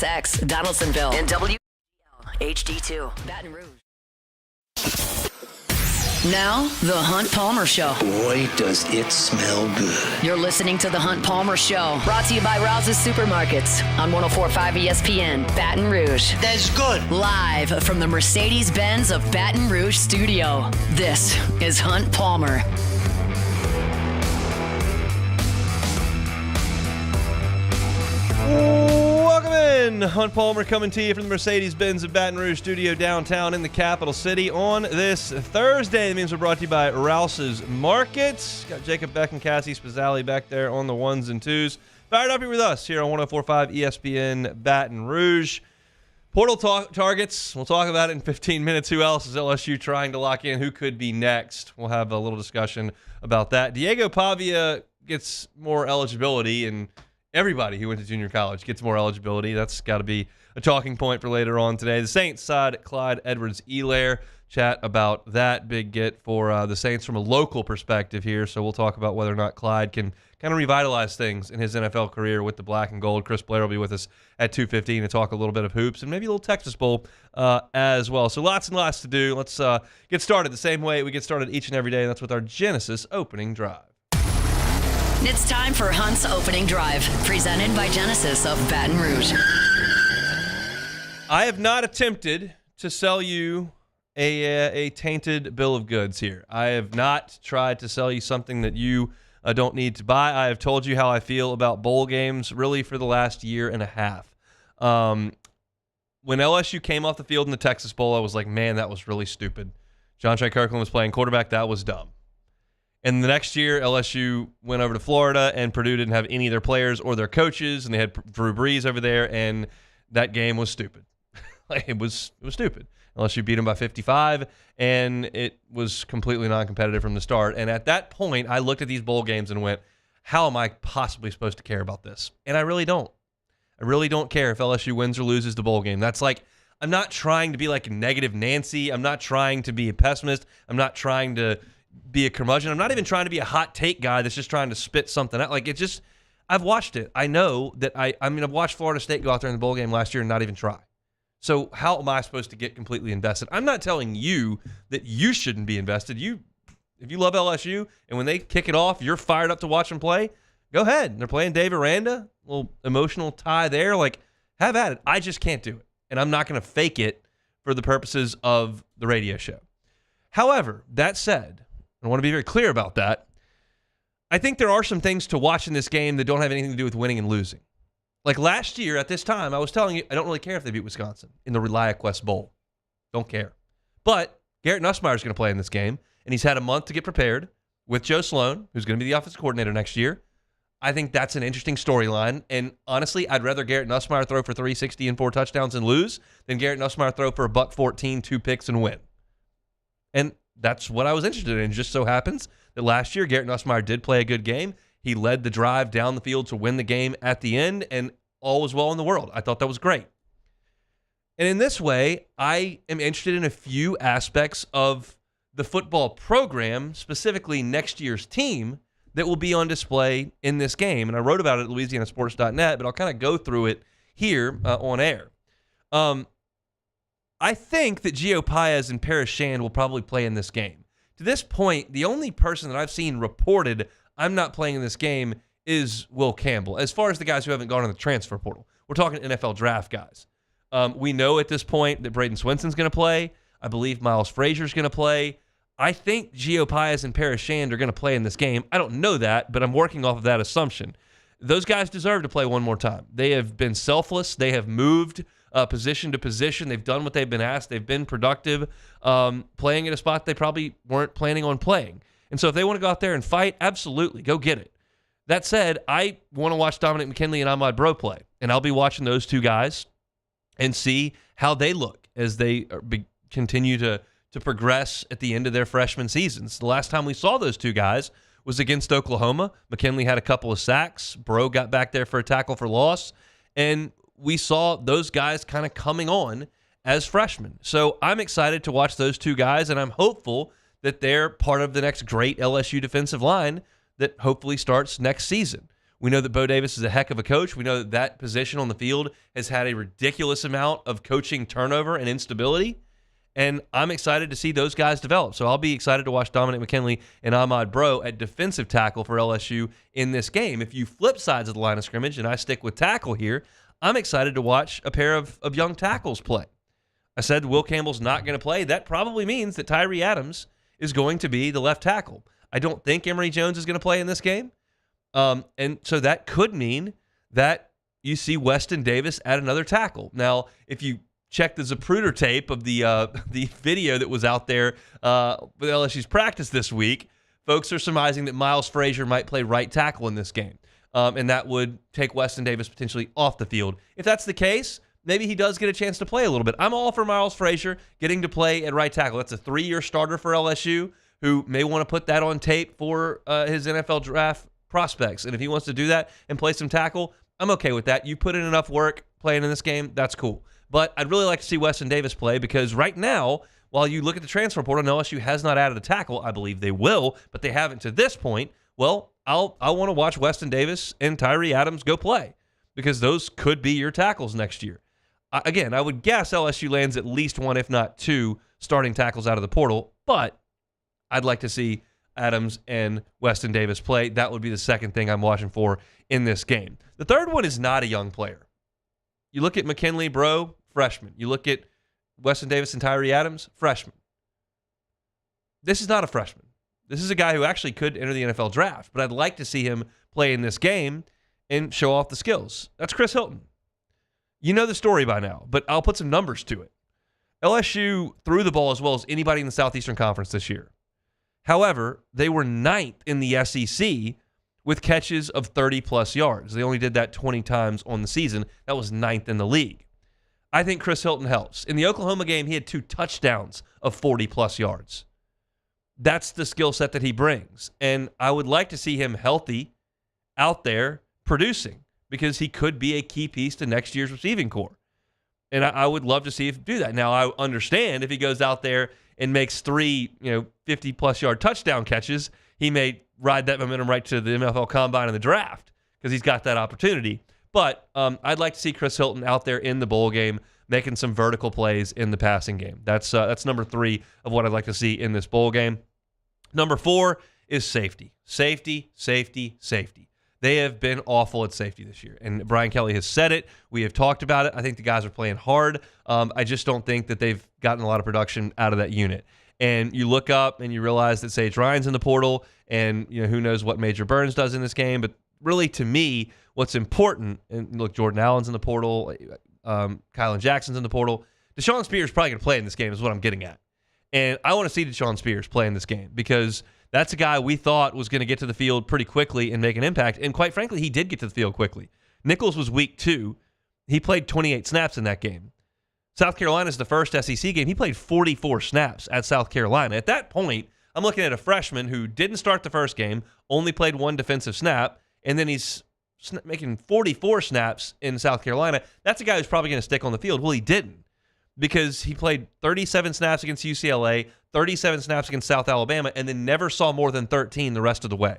X, Donaldsonville, and WL HD2, Baton Rouge. Now, The Hunt Palmer Show. Boy, does it smell good. You're listening to The Hunt Palmer Show, brought to you by Rouse's Supermarkets on 104.5 ESPN, Baton Rouge. That's good. Live from the Mercedes-Benz of Baton Rouge studio, this is Hunt Palmer. Welcome in. Hunt Palmer coming to you from the Mercedes-Benz of Baton Rouge studio downtown in the capital city on this Thursday. That means we're brought to you by Rouse's Markets. Got Jacob Beck and Cassie Spazzali back there on the ones and twos. Fired up here with us here on 104.5 ESPN Baton Rouge. Portal targets. We'll talk about it in 15 minutes. Who else is LSU trying to lock in? Who could be next? We'll have a little discussion about that. Diego Pavia gets more eligibility, and everybody who went to junior college gets more eligibility. That's got to be a talking point for later on today. The Saints side, Clyde Edwards-Helaire, chat about that big get for the Saints from a local perspective here. So we'll talk about whether or not Clyde can kind of revitalize things in his NFL career with the black and gold. Chris Blair will be with us at 2:15 to talk a little bit of hoops and maybe a little Texas Bowl as well. So lots and lots to do. Let's get started the same way we get started each and every day, and that's with our Genesis opening drive. It's time for Hunt's Opening Drive, presented by Genesis of Baton Rouge. I have not attempted to sell you a tainted bill of goods here. I have not tried to sell you something that you don't need to buy. I have told you how I feel about bowl games really for the last year and a half. When LSU came off the field in the Texas Bowl, I was like, man, that was really stupid. John Trey Kirkland was playing quarterback. That was dumb. And the next year, LSU went over to Florida, and Purdue didn't have any of their players or their coaches, and they had Drew Brees over there, and that game was stupid. It was stupid. LSU beat them by 55, and it was completely non-competitive from the start. And at that point, I looked at these bowl games and went, how am I possibly supposed to care about this? And I really don't. I really don't care if LSU wins or loses the bowl game. That's like, I'm not trying to be like negative Nancy. I'm not trying to be a pessimist. I'm not trying to be a curmudgeon. I'm not even trying to be a hot take guy that's just trying to spit something out. Like, it just, I've watched it. I know that I've watched Florida State go out there in the bowl game last year and not even try. So how am I supposed to get completely invested? I'm not telling you that you shouldn't be invested. If you love LSU and when they kick it off, you're fired up to watch them play, go ahead. They're playing Dave Aranda, a little emotional tie there. Like, have at it. I just can't do it. And I'm not going to fake it for the purposes of the radio show. However, that said, I want to be very clear about that. I think there are some things to watch in this game that don't have anything to do with winning and losing. Like last year at this time, I was telling you, I don't really care if they beat Wisconsin in the ReliaQuest Bowl. Don't care. But Garrett Nussmeier is going to play in this game, and he's had a month to get prepared with Joe Sloan, who's going to be the offensive coordinator next year. I think that's an interesting storyline. And honestly, I'd rather Garrett Nussmeier throw for 360 and 4 touchdowns and lose than Garrett Nussmeier throw for $114, 2 picks, and win. And that's what I was interested in. It just so happens that last year, Garrett Nussmeier did play a good game. He led the drive down the field to win the game at the end, and all was well in the world. I thought that was great. And in this way, I am interested in a few aspects of the football program, specifically next year's team, that will be on display in this game. And I wrote about it at LouisianaSports.net, but I'll kind of go through it here on air. I think that Gio Paez and Paris Shand will probably play in this game. To this point, the only person that I've seen reported I'm not playing in this game is Will Campbell. As far as the guys who haven't gone in the transfer portal, we're talking NFL draft guys. We know at this point that Braden Swenson's going to play. I believe Miles Frazier's going to play. I think Gio Paez and Paris Shand are going to play in this game. I don't know that, but I'm working off of that assumption. Those guys deserve to play one more time. They have been selfless. They have moved position to position. They've done what they've been asked. They've been productive, playing at a spot they probably weren't planning on playing. And so if they want to go out there and fight, absolutely, go get it. That said, I want to watch Dominic McKinley and Ahmad Bro play, and I'll be watching those two guys and see how they look as they continue to progress at the end of their freshman seasons. The last time we saw those two guys was against Oklahoma. McKinley had a couple of sacks. Bro got back there for a tackle for loss, and we saw those guys kind of coming on as freshmen. So I'm excited to watch those two guys, and I'm hopeful that they're part of the next great LSU defensive line that hopefully starts next season. We know that Bo Davis is a heck of a coach. We know that that position on the field has had a ridiculous amount of coaching turnover and instability. And I'm excited to see those guys develop. So I'll be excited to watch Dominic McKinley and Ahmad Bro at defensive tackle for LSU in this game. If you flip sides of the line of scrimmage, and I stick with tackle here, I'm excited to watch a pair of young tackles play. I said Will Campbell's not going to play. That probably means that Tyree Adams is going to be the left tackle. I don't think Emory Jones is going to play in this game. And so that could mean that you see Weston Davis at another tackle. Now, if you check the Zapruder tape of the video that was out there with LSU's practice this week, folks are surmising that Miles Frazier might play right tackle in this game. And that would take Weston Davis potentially off the field. If that's the case, maybe he does get a chance to play a little bit. I'm all for Miles Frazier getting to play at right tackle. That's a 3-year starter for LSU who may want to put that on tape for his NFL draft prospects. And if he wants to do that and play some tackle, I'm okay with that. You put in enough work playing in this game, that's cool. But I'd really like to see Weston Davis play because right now, while you look at the transfer portal, LSU has not added a tackle. I believe they will, but they haven't to this point. Well, I want to watch Weston Davis and Tyree Adams go play because those could be your tackles next year. Again, I would guess LSU lands at least one, if not two, starting tackles out of the portal, but I'd like to see Adams and Weston Davis play. That would be the second thing I'm watching for in this game. The third one is not a young player. You look at McKinley, Bro, freshman. You look at Weston Davis and Tyree Adams, freshman. This is not a freshman. This is a guy who actually could enter the NFL draft, but I'd like to see him play in this game and show off the skills. That's Chris Hilton. You know the story by now, but I'll put some numbers to it. LSU threw the ball as well as anybody in the Southeastern Conference this year. However, they were 9th in the SEC with catches of 30-plus yards. They only did that 20 times on the season. That was 9th in the league. I think Chris Hilton helps. In the Oklahoma game, he had 2 touchdowns of 40-plus yards. That's the skill set that he brings. And I would like to see him healthy out there producing because he could be a key piece to next year's receiving corps. And I would love to see him do that. Now, I understand if he goes out there and makes 3, 50-plus yard touchdown catches, he may ride that momentum right to the NFL Combine and the draft because he's got that opportunity. But I'd like to see Chris Hilton out there in the bowl game making some vertical plays in the passing game. That's number 3 of what I'd like to see in this bowl game. Number 4 is safety. Safety, safety, safety. They have been awful at safety this year, and Brian Kelly has said it. We have talked about it. I think the guys are playing hard. I just don't think that they've gotten a lot of production out of that unit. And you look up and you realize that Sage Ryan's in the portal, and who knows what Major Burns does in this game. But really, to me, what's important, and look, Jordan Allen's in the portal, Kylan Jackson's in the portal. Deshaun Spears is probably going to play in this game is what I'm getting at. And I want to see Deshaun Spears play in this game because that's a guy we thought was going to get to the field pretty quickly and make an impact. And quite frankly, he did get to the field quickly. Nichols was week 2. He played 28 snaps in that game. South Carolina's the first SEC game. He played 44 snaps at South Carolina. At that point, I'm looking at a freshman who didn't start the first game, only played 1 defensive snap, and then he's making 44 snaps in South Carolina. That's a guy who's probably going to stick on the field. Well, he didn't because he played 37 snaps against UCLA, 37 snaps against South Alabama, and then never saw more than 13 the rest of the way.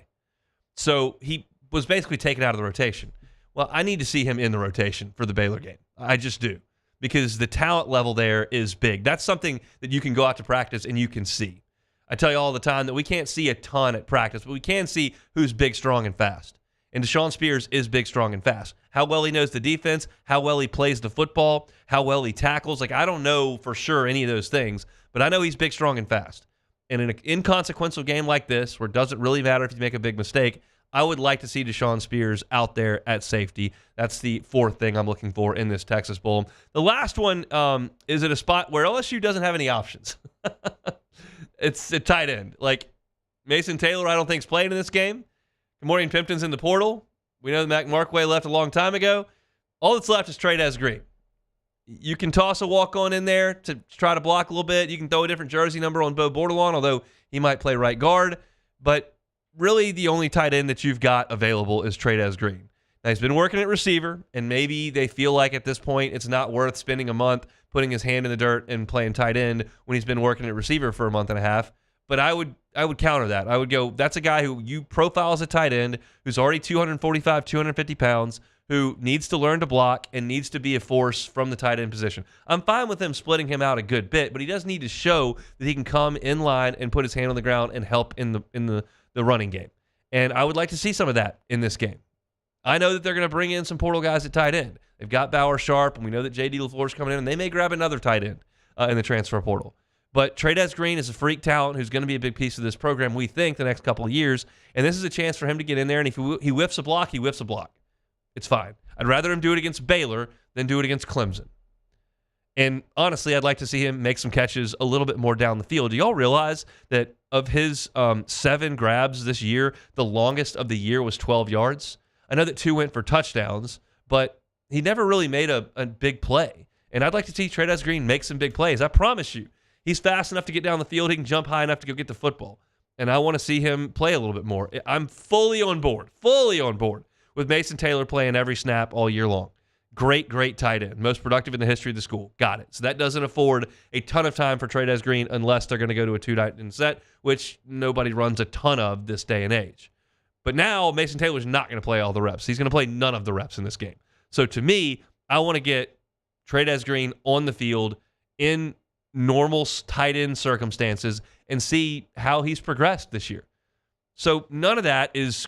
So he was basically taken out of the rotation. Well, I need to see him in the rotation for the Baylor game. I just do because the talent level there is big. That's something that you can go out to practice and you can see. I tell you all the time that we can't see a ton at practice, but we can see who's big, strong, and fast. And Deshaun Spears is big, strong, and fast. How well he knows the defense, how well he plays the football, how well he tackles. I don't know for sure any of those things, but I know he's big, strong, and fast. And in an inconsequential game like this, where it doesn't really matter if you make a big mistake, I would like to see Deshaun Spears out there at safety. That's the 4th thing I'm looking for in this Texas Bowl. The last one is at a spot where LSU doesn't have any options. It's a tight end. Like Mason Taylor, I don't think is playing in this game. Kamorian Pimpton's in the portal. We know that Mac Markway left a long time ago. All that's left is Trey Green. You can toss a walk-on in there to try to block a little bit. You can throw a different jersey number on Bo Bordelon, although he might play right guard. But really the only tight end that you've got available is Trey Green. Now, he's been working at receiver, and maybe they feel like at this point it's not worth spending a month putting his hand in the dirt and playing tight end when he's been working at receiver for a month and a half. But I would counter that. I would go, that's a guy who you profile as a tight end who's already 245, 250 pounds, who needs to learn to block and needs to be a force from the tight end position. I'm fine with him splitting him out a good bit, but he does need to show that he can come in line and put his hand on the ground and help in the running game. And I would like to see some of that in this game. I know that they're going to bring in some portal guys at tight end. They've got Bauer Sharp, and we know that J.D. LaFleur's coming in, and they may grab another tight end in the transfer portal. But Trey'Dez Green is a freak talent who's going to be a big piece of this program, we think, the next couple of years. And this is a chance for him to get in there, and if he whiffs a block, he whiffs a block. It's fine. I'd rather him do it against Baylor than do it against Clemson. And honestly, I'd like to see him make some catches a little bit more down the field. Do y'all realize that of his 7 grabs this year, the longest of the year was 12 yards? I know that 2 went for touchdowns, but he never really made a big play. And I'd like to see Trey'Dez Green make some big plays. I promise you. He's fast enough to get down the field. He can jump high enough to go get the football. And I want to see him play a little bit more. I'm fully on board with Mason Taylor playing every snap all year long. Great tight end. Most productive in the history of the school. Got it. So that doesn't afford a ton of time for Trey'Dez Green unless they're going to go to a 2-tight end set, which nobody runs a ton of this day and age. But now Mason Taylor's not going to play all the reps. He's going to play none of the reps in this game. So to me, I want to get Trey'Dez Green on the field in normal tight end circumstances and see how he's progressed this year. So none of that is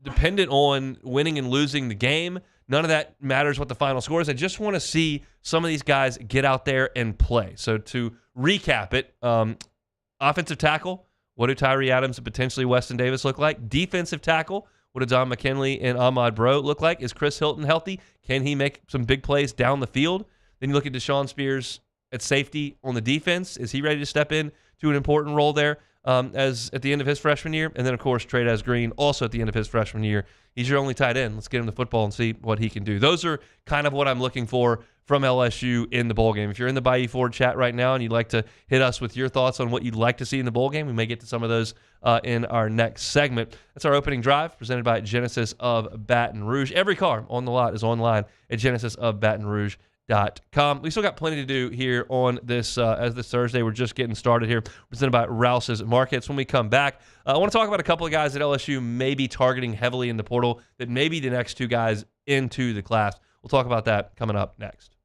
dependent on winning and losing the game. None of that matters what the final score is. I just want to see some of these guys get out there and play. So to recap it, offensive tackle, what do Tyree Adams and potentially Weston Davis look like? Defensive tackle, what do Don McKinley and Ahmad Bro look like? Is Chris Hilton healthy? Can he make some big plays down the field? Then you look at Deshaun Spears at safety on the defense. Is he ready to step in to an important role there as at the end of his freshman year? And then, of course, Trey'Dez Green also at the end of his freshman year. He's your only tight end. Let's get him the football and see what he can do. Those are kind of what I'm looking for from LSU in the bowl game. If you're in the Bayou Ford chat right now and you'd like to hit us with your thoughts on what you'd like to see in the bowl game, we may get to some of those in our next segment. That's our opening drive presented by Genesis of Baton Rouge. Every car on the lot is online at genesisofbatonrouge.com. We still got plenty to do here on this as this Thursday. We're just getting started here, presented by Rouse's Markets. When we come back, I want to talk about a couple of guys that LSU may be targeting heavily in the portal that may be the next 2 guys into the class. We'll talk about that coming up next.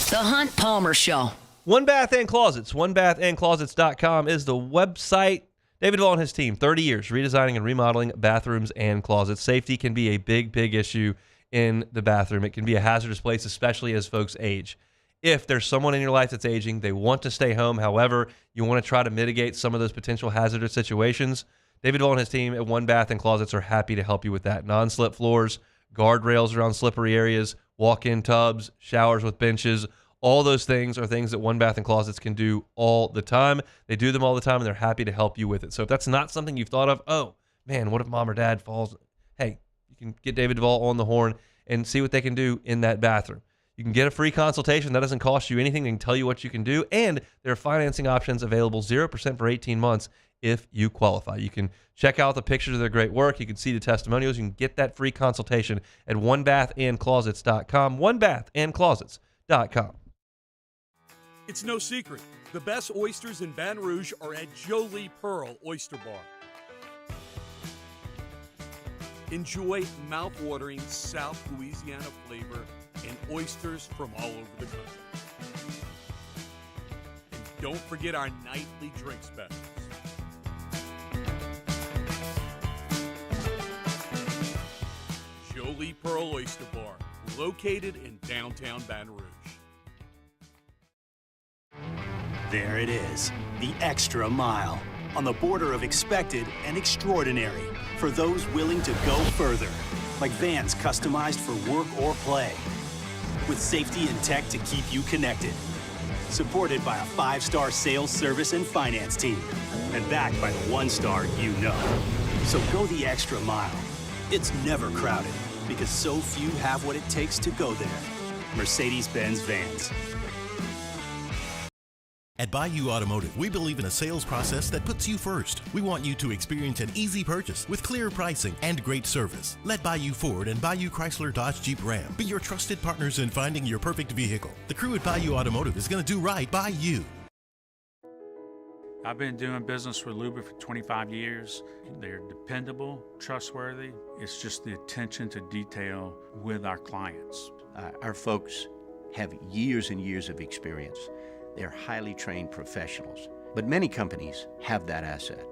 The Hunt Palmer Show. One Bath and Closets. OneBathAndClosets.com is the website. David Vaughn and his team, 30 years, redesigning and remodeling bathrooms and closets. Safety can be a big issue in the bathroom. It can be a hazardous place, especially as folks age. If there's someone in your life that's aging, they want to stay home, however, you want to try to mitigate some of those potential hazardous situations, David Vaughn and his team at One Bath and Closets are happy to help you with that. Non-slip floors, guardrails around slippery areas, walk-in tubs, showers with benches, all those things are things that One Bath and Closets can do all the time. They do them all the time, and they're happy to help you with it. So if that's not something you've thought of, oh, man, what if mom or dad falls? Hey, you can get David Duvall on the horn and see what they can do in that bathroom. You can get a free consultation. That doesn't cost you anything. They can tell you what you can do, and there are financing options available, 0% for 18 months if you qualify. You can check out the pictures of their great work. You can see the testimonials. You can get that free consultation at onebathandclosets.com, onebathandclosets.com. It's no secret. The best oysters in Baton Rouge are at Jolie Pearl Oyster Bar. Enjoy mouth-watering South Louisiana flavor and oysters from all over the country. And don't forget our nightly drink specials. Jolie Pearl Oyster Bar, located in downtown Baton Rouge. There it is, the extra mile, on the border of expected and extraordinary for those willing to go further, like vans customized for work or play, with safety and tech to keep you connected, supported by a 5-star sales, service, and finance team, and backed by the 1-star you know. So go the extra mile. It's never crowded, because so few have what it takes to go there. Mercedes-Benz Vans. At Bayou Automotive, we believe in a sales process that puts you first. We want you to experience an easy purchase with clear pricing and great service. Let Bayou Ford and Bayou Chrysler Dodge Jeep Ram be your trusted partners in finding your perfect vehicle. The crew at Bayou Automotive is going to do right by you. I've been doing business with Luba for 25 years. They're dependable, trustworthy. It's just the attention to detail with our clients. Our folks have years and years of experience. They're highly trained professionals, but many companies have that asset.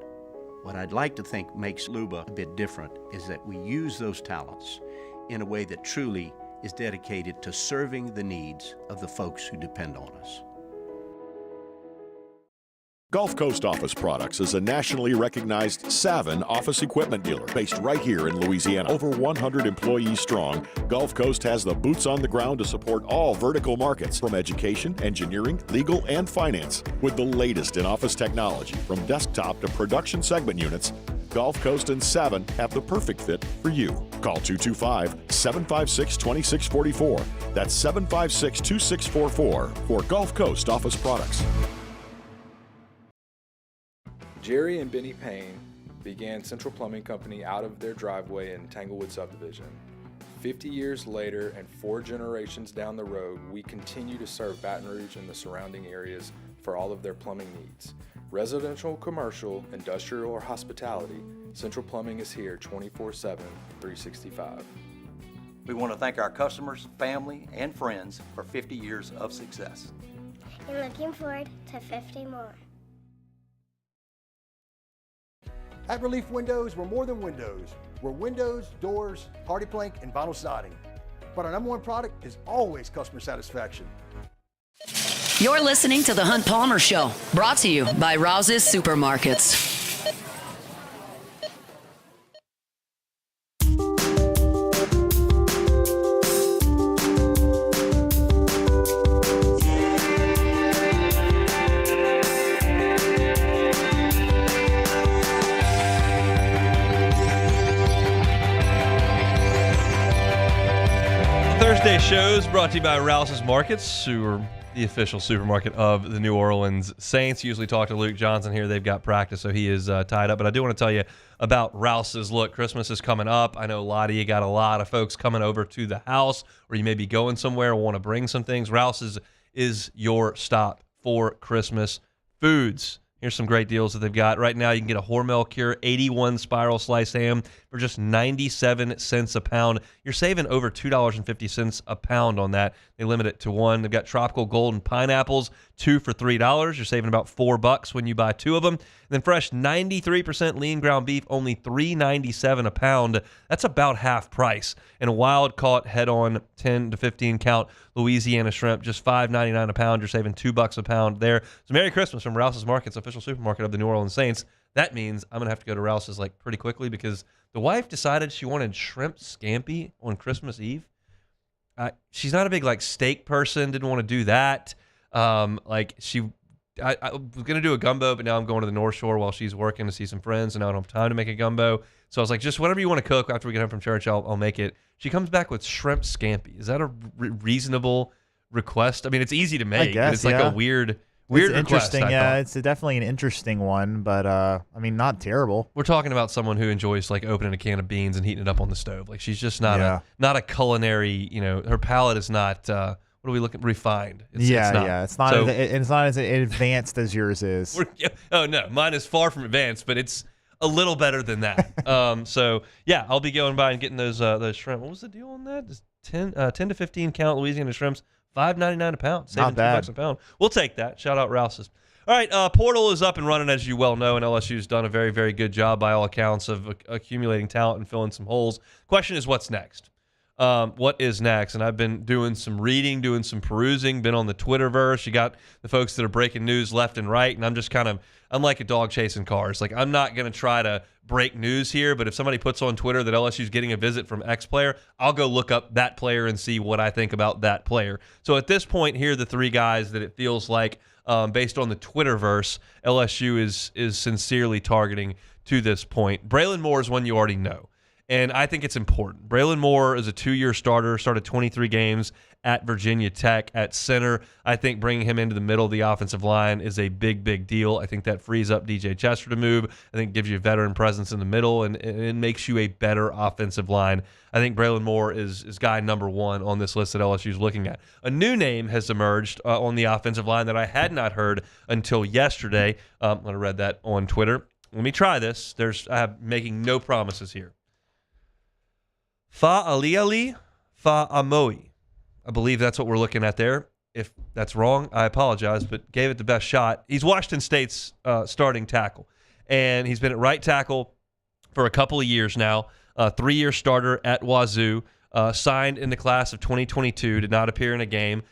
What I'd like to think makes Luba a bit different is that we use those talents in a way that truly is dedicated to serving the needs of the folks who depend on us. Gulf Coast Office Products is a nationally recognized Savin office equipment dealer based right here in Louisiana. Over 100 employees strong, Gulf Coast has the boots on the ground to support all vertical markets from education, engineering, legal, and finance. With the latest in office technology from desktop to production segment units, Gulf Coast and Savin have the perfect fit for you. Call 225-756-2644. That's 756-2644 for Gulf Coast Office Products. Jerry and Benny Payne began Central Plumbing Company out of their driveway in Tanglewood Subdivision. 50 years later and 4 generations down the road, we continue to serve Baton Rouge and the surrounding areas for all of their plumbing needs. Residential, commercial, industrial, or hospitality, Central Plumbing is here 24/7, 365. We want to thank our customers, family, and friends for 50 years of success. And looking forward to 50 more. At Relief Windows, we're more than windows. We're windows, doors, hardy plank, and vinyl siding. But our number one product is always customer satisfaction. You're listening to The Hunt Palmer Show, brought to you by Rouse's Supermarkets. Thursday shows brought to you by Rouse's Markets, who are the official supermarket of the New Orleans Saints. Usually talk to Luke Johnson here. They've got practice, so he is tied up. But I do want to tell you about Rouse's. Look, Christmas is coming up. I know a lot of you got a lot of folks coming over to the house, or you may be going somewhere and want to bring some things. Rouse's is your stop for Christmas foods. Here's some great deals that they've got. Right now, you can get a Hormel Cure 81 spiral slice ham for just 97 cents a pound. You're saving over $2.50 a pound on that. They limit it to one. They've got tropical golden pineapples, 2 for $3. You're saving about $4 when you buy 2 of them. And then fresh 93% lean ground beef, only $3.97 a pound. That's about half price. And a wild caught head-on 10 to 15 count Louisiana shrimp, just $5.99 a pound. You're saving $2 a pound there. So Merry Christmas from Rouse's Markets, official supermarket of the New Orleans Saints. That means I'm going to have to go to Rouse's like pretty quickly because the wife decided she wanted shrimp scampi on Christmas Eve. She's not a big like steak person, didn't want to do that. I was going to do a gumbo, but now I'm going to the North Shore while she's working to see some friends, and I don't have time to make a gumbo. So I was like, just whatever you want to cook after we get home from church, I'll make it. She comes back with shrimp scampi. Is that a reasonable request? I mean, it's easy to make. I guess, it's like a weird request. Interesting. Yeah, it's definitely an interesting one, but I mean, not terrible. We're talking about someone who enjoys like opening a can of beans and heating it up on the stove. Like she's just not a culinary. You know, her palate is not. What are we looking refined? It's not. It's not as advanced as yours is. Oh no, mine is far from advanced, but it's a little better than that. So yeah, I'll be going by and getting those shrimp. What was the deal on that? Just 10 to 15 count Louisiana shrimps, $5.99 a pound, saving $2 a pound. We'll take that. Shout out Rouse's. All right, portal is up and running, as you well know, and LSU's done a very, very good job by all accounts of accumulating talent and filling some holes. Question is, what's next? What is next? And I've been doing some reading, doing some perusing, been on the Twitterverse. You got the folks that are breaking news left and right, and I'm just I'm like a dog chasing cars. Like, I'm not going to try to break news here, but if somebody puts on Twitter that LSU's getting a visit from X player, I'll go look up that player and see what I think about that player. So at this point, here are the 3 guys that it feels like, based on the Twitterverse, LSU is sincerely targeting to this point. Braylon Moore is one you already know. And I think it's important. Braylon Moore is a 2-year starter, started 23 games at Virginia Tech at center. I think bringing him into the middle of the offensive line is a big, big deal. I think that frees up DJ Chester to move. I think it gives you a veteran presence in the middle, and it makes you a better offensive line. I think Braylon Moore is guy number one on this list that LSU is looking at. A new name has emerged on the offensive line that I had not heard until yesterday. I read that on Twitter. Let me try this. I'm making no promises here. Fa'aliali Fa'amoi. I believe that's what we're looking at there. If that's wrong, I apologize, but gave it the best shot. He's Washington State's starting tackle, and he's been at right tackle for a couple of years now. 3-year starter at Wazoo, signed in the class of 2022, did not appear in a game.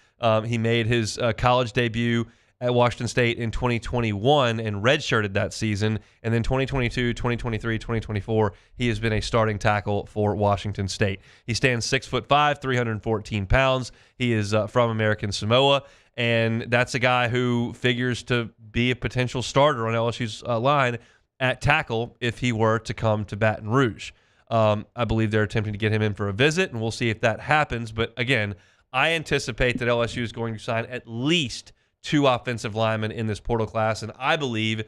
He made his college debut at Washington State in 2021 and redshirted that season. And then 2022, 2023, 2024, he has been a starting tackle for Washington State. He stands 6'5", 314 pounds. He is from American Samoa, and that's a guy who figures to be a potential starter on LSU's line at tackle if he were to come to Baton Rouge. I believe they're attempting to get him in for a visit, and we'll see if that happens. But again, I anticipate that LSU is going to sign at least 2 offensive linemen in this portal class, and I believe,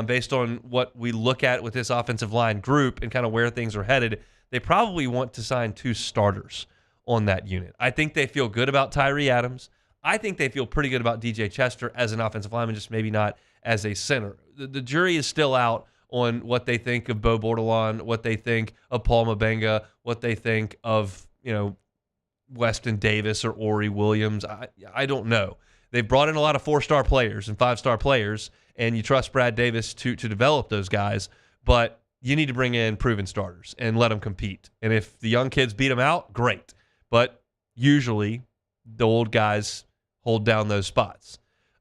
based on what we look at with this offensive line group and kind of where things are headed, they probably want to sign 2 starters on that unit. I think they feel good about Tyree Adams. I think they feel pretty good about DJ Chester as an offensive lineman, just maybe not as a center. The jury is still out on what they think of Bo Bordelon, what they think of Paul Mabenga, what they think of, Weston Davis or Ori Williams. I don't know. They've brought in a lot of 4-star players and 5-star players, and you trust Brad Davis to develop those guys, but you need to bring in proven starters and let them compete. And if the young kids beat them out, great. But usually the old guys hold down those spots.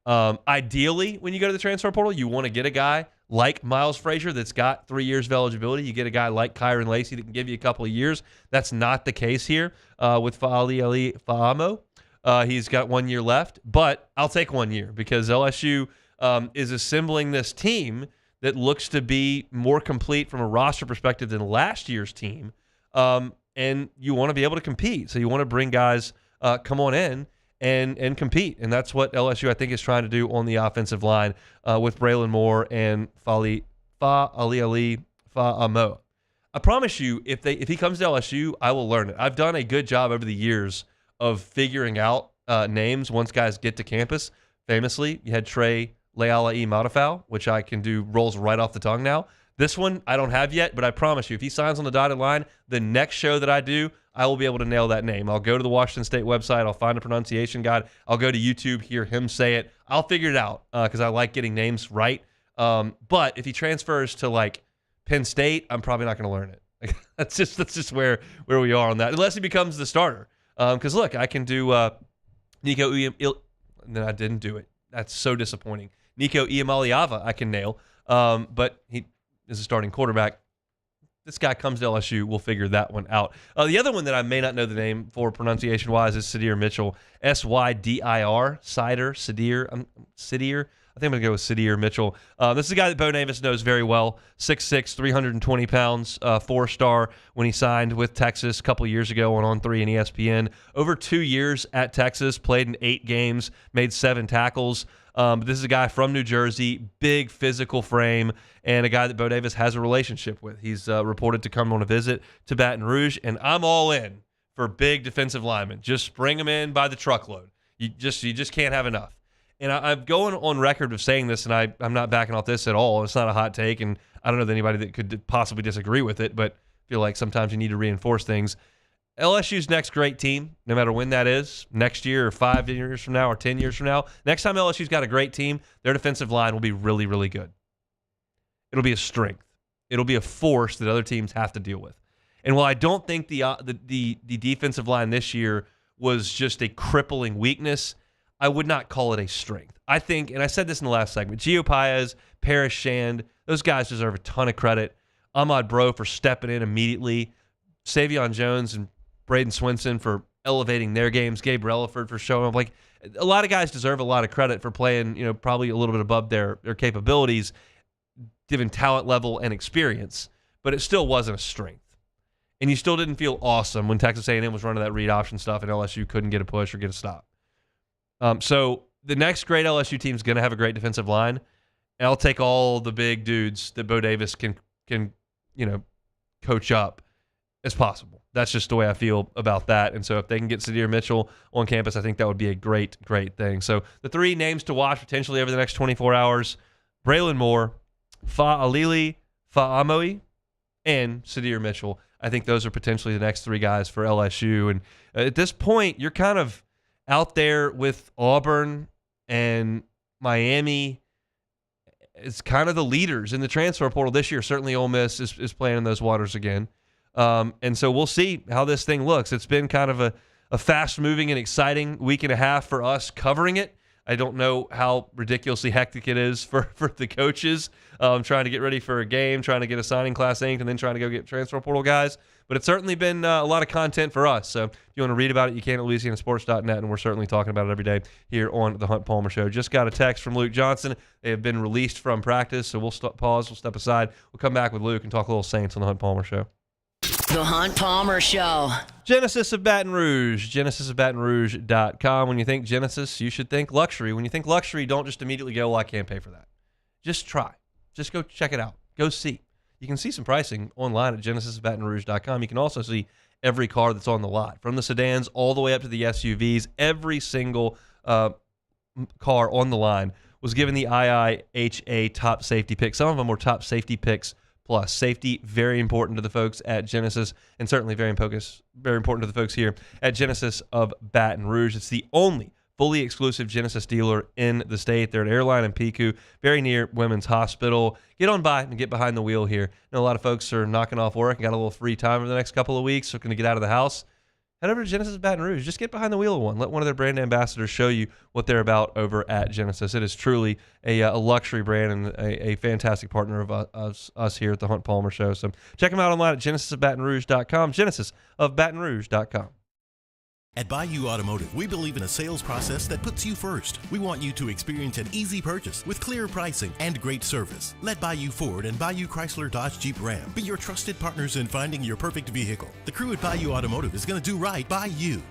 Ideally, when you go to the transfer portal, you want to get a guy like Miles Frazier that's got 3 years of eligibility. You get a guy like Kyron Lacey that can give you a couple of years. That's not the case here with Fa'aliali Fa'amo. He's got 1 year left, but I'll take 1 year because LSU is assembling this team that looks to be more complete from a roster perspective than last year's team, and you want to be able to compete. So you want to bring guys come on in and compete, and that's what LSU, I think, is trying to do on the offensive line with Braylon Moore and Fa'aliali Fa'amo. I promise you, if he comes to LSU, I will learn it. I've done a good job over the years of figuring out names once guys get to campus. Famously, you had Trey Leala'i Matafau, which I can do rolls right off the tongue now. This one I don't have yet, but I promise you, if he signs on the dotted line, the next show that I do, I will be able to nail that name. I'll go to the Washington State website. I'll find a pronunciation guide. I'll go to YouTube, hear him say it. I'll figure it out because I like getting names right. But if he transfers to like Penn State, I'm probably not going to learn it. That's just where we are on that, unless he becomes the starter. Because look, I can do Nico then I didn't do it. That's so disappointing. Nico Iamaleava I can nail, but he is a starting quarterback. This guy comes to LSU, we'll figure that one out. The other one that I may not know the name for pronunciation-wise is Sydir Mitchell. S-Y-D-I-R, Sydir. I think I'm going to go with Sydir Mitchell. This is a guy that Bo Navis knows very well. 6'6", 320 pounds, 4-star when he signed with Texas a couple of years ago on 3 and ESPN. Over 2 years at Texas, played in 8 games, made 7 tackles. But this is a guy from New Jersey, big physical frame, and a guy that Bo Davis has a relationship with. He's reported to come on a visit to Baton Rouge, and I'm all in for big defensive linemen. Just bring them in by the truckload. You just can't have enough. And I'm going on record of saying this, and I'm not backing off this at all. It's not a hot take, and I don't know anybody that could possibly disagree with it, but I feel like sometimes you need to reinforce things. LSU's next great team, no matter when that is, next year or 5 years from now or 10 years from now, next time LSU's got a great team, their defensive line will be really, really good. It'll be a strength. It'll be a force that other teams have to deal with. And while I don't think the defensive line this year was just a crippling weakness, I would not call it a strength. I think, and I said this in the last segment, Gio Paez, Paris Shand, those guys deserve a ton of credit. Ahmad Bro for stepping in immediately. Savion Jones and Braden Swinson for elevating their games. Gabe Relaford for showing up. Like, a lot of guys deserve a lot of credit for playing, probably a little bit above their capabilities, given talent level and experience, but it still wasn't a strength. and you still didn't feel awesome when Texas A&M was running that read option stuff and LSU couldn't get a push or get a stop. So the next great LSU team is going to have a great defensive line, and I'll take all the big dudes that Bo Davis can coach up as possible. That's just the way I feel about that. And so if they can get Sadir Mitchell on campus, I think that would be a great, great thing. So the 3 names to watch potentially over the next 24 hours, Braylon Moore, Fa'alili Fa'amoi, and Sadir Mitchell. I think those are potentially the next 3 guys for LSU. And at this point, you're kind of out there with Auburn and Miami. It's kind of the leaders in the transfer portal this year. Certainly Ole Miss is playing in those waters again. And so we'll see how this thing looks. It's been kind of a fast-moving and exciting week and a half for us covering it. I don't know how ridiculously hectic it is for the coaches trying to get ready for a game, trying to get a signing class inked, and then trying to go get transfer portal guys. But it's certainly been a lot of content for us. So if you want to read about it, you can at LouisianaSports.net, and we're certainly talking about it every day here on the Hunt Palmer Show. Just got a text from Luke Johnson. They have been released from practice, so we'll pause, we'll step aside. We'll come back with Luke and talk a little Saints on the Hunt Palmer Show. The Hunt Palmer Show. Genesis of Baton Rouge, genesisofbatonrouge.com. When you think Genesis, you should think luxury. When you think luxury, don't just immediately go, well, I can't pay for that. Just try. Just go check it out. Go see. You can see some pricing online at genesisofbatonrouge.com. You can also see every car that's on the lot, from the sedans all the way up to the SUVs. Every single car on the line was given the IIHA top safety pick. Some of them were top safety picks plus. Safety, very important to the folks at Genesis, and certainly very important to the folks here at Genesis of Baton Rouge. It's the only fully exclusive Genesis dealer in the state. They're at Airline and Piku, very near Women's Hospital. Get on by and get behind the wheel here. I know a lot of folks are knocking off work and got a little free time over the next couple of weeks, so going to get out of the house. Head over to Genesis of Baton Rouge. Just get behind the wheel of one. Let one of their brand ambassadors show you what they're about over at Genesis. It is truly a luxury brand and a fantastic partner of us here at the Hunt Palmer Show. So check them out online at genesisofbatonrouge.com, genesisofbatonrouge.com. At Bayou Automotive, we believe in a sales process that puts you first. We want you to experience an easy purchase with clear pricing and great service. Let Bayou Ford and Bayou Chrysler Dodge Jeep Ram be your trusted partners in finding your perfect vehicle. The crew at Bayou Automotive is going to do right by you.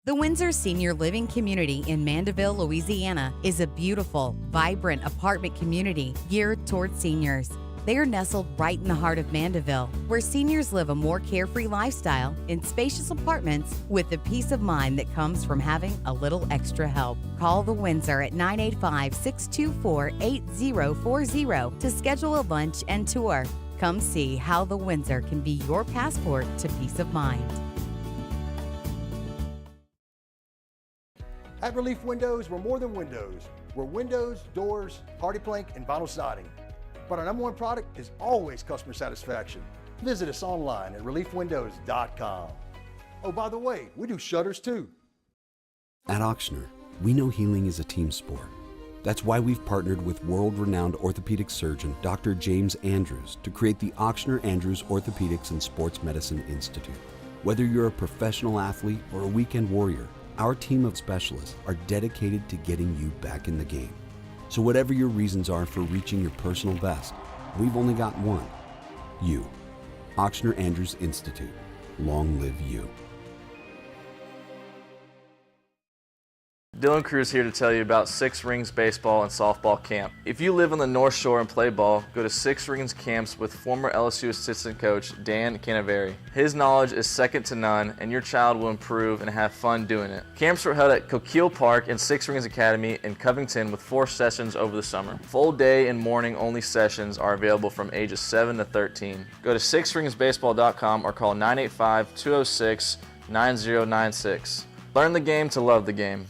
The Windsor Senior Living Community in Mandeville, Louisiana is a beautiful, vibrant apartment community geared towards seniors. They are nestled right in the heart of Mandeville, where seniors live a more carefree lifestyle in spacious apartments with the peace of mind that comes from having a little extra help. Call the Windsor at 985-624-8040 to schedule a lunch and tour. Come see how the Windsor can be your passport to peace of mind. At Relief Windows, we're more than windows. We're windows, doors, party plank, and vinyl siding. But our number one product is always customer satisfaction. Visit us online at reliefwindows.com. Oh, by the way, we do shutters too. At Ochsner, we know healing is a team sport. That's why we've partnered with world-renowned orthopedic surgeon Dr. James Andrews to create the Ochsner Andrews Orthopedics and Sports Medicine Institute. Whether you're a professional athlete or a weekend warrior, our team of specialists are dedicated to getting you back in the game. So whatever your reasons are for reaching your personal best, we've only got one: you. Ochsner Andrews Institute. Long live you. Dylan Cruz here to tell you about Six Rings Baseball and Softball Camp. If you live on the North Shore and play ball, go to Six Rings Camps with former LSU assistant coach Dan Canaveri. His knowledge is second to none, and your child will improve and have fun doing it. Camps were held at Coquille Park and Six Rings Academy in Covington with 4 sessions over the summer. Full day and morning only sessions are available from ages 7 to 13. Go to sixringsbaseball.com or call 985-206-9096. Learn the game to love the game.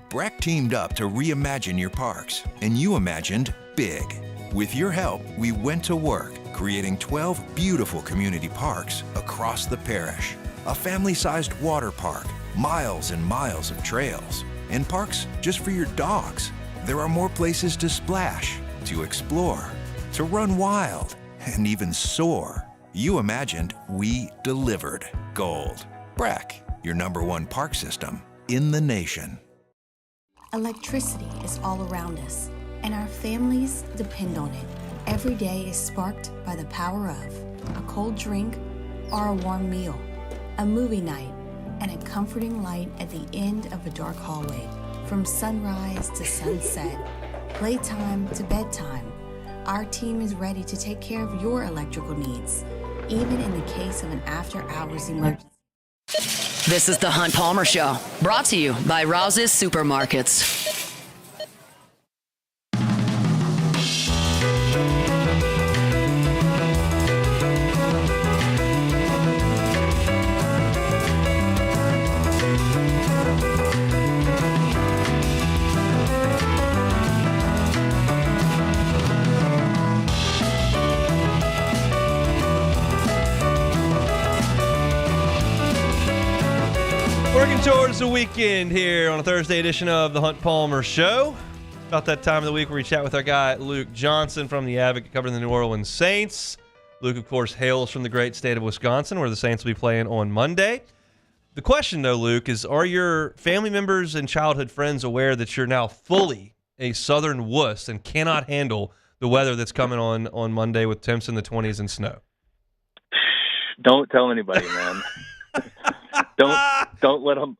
BRAC teamed up to reimagine your parks, and you imagined big. With your help, we went to work creating 12 beautiful community parks across the parish. A family-sized water park, miles and miles of trails, and parks just for your dogs. There are more places to splash, to explore, to run wild, and even soar. You imagined, we delivered. Gold. BRAC, your #1 park system in the nation. Electricity is all around us, and our families depend on it. Every day is sparked by the power of a cold drink, or a warm meal, a movie night, and a comforting light at the end of a dark hallway. From sunrise to sunset, playtime to bedtime, our team is ready to take care of your electrical needs, even in the case of an after-hours emergency. This is the Hunt Palmer Show, brought to you by Rouse's Supermarkets. Working towards the weekend here on a Thursday edition of the Hunt Palmer Show. It's about that time of the week where we chat with our guy Luke Johnson from The Advocate covering the New Orleans Saints. Luke, of course, hails from the great state of Wisconsin, where the Saints will be playing on Monday. The question, though, Luke, is are your family members and childhood friends aware that you're now fully a Southern wuss and cannot handle the weather that's coming on Monday with temps in the 20s and snow? Don't tell anybody, man. Don't let them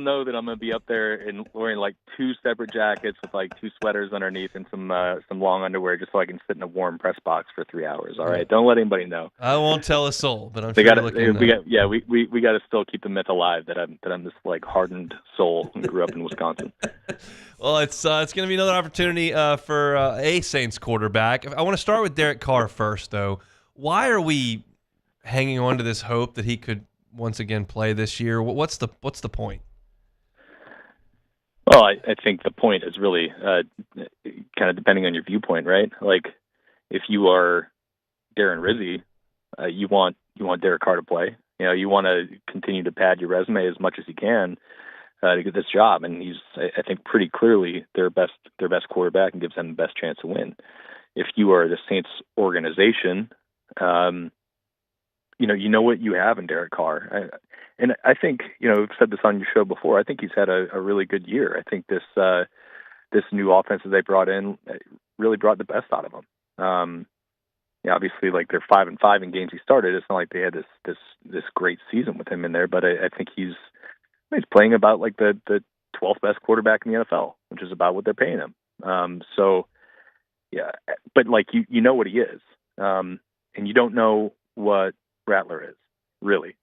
know that I'm going to be up there and wearing like two separate jackets with like two sweaters underneath and some long underwear just so I can sit in a warm press box for 3 hours. All right, don't let anybody know. I won't tell a soul, but I'm we sure got to still keep the myth alive that I'm this like hardened soul who grew up in Wisconsin. Well, it's going to be another opportunity for a Saints quarterback. I want to start with Derek Carr first, though. Why are we hanging on to this hope that he could once again play this year? What's the point? Well, I think the point is really kind of depending on your viewpoint, right? Like if you are Darren Rizzi, you want Derek Carr to play. You know, you want to continue to pad your resume as much as you can to get this job, and he's, I think, pretty clearly their best quarterback and gives them the best chance to win. If you are the Saints organization, you know what you have in Derek Carr. And I think, we've said this on your show before, I think he's had a really good year. I think this new offense that they brought in really brought the best out of him. Obviously, like they're 5-5 in games he started. It's not like they had this great season with him in there, but I think he's playing about like the 12th best quarterback in the NFL, which is about what they're paying him. But like you know what he is, and you don't know what Rattler is, really.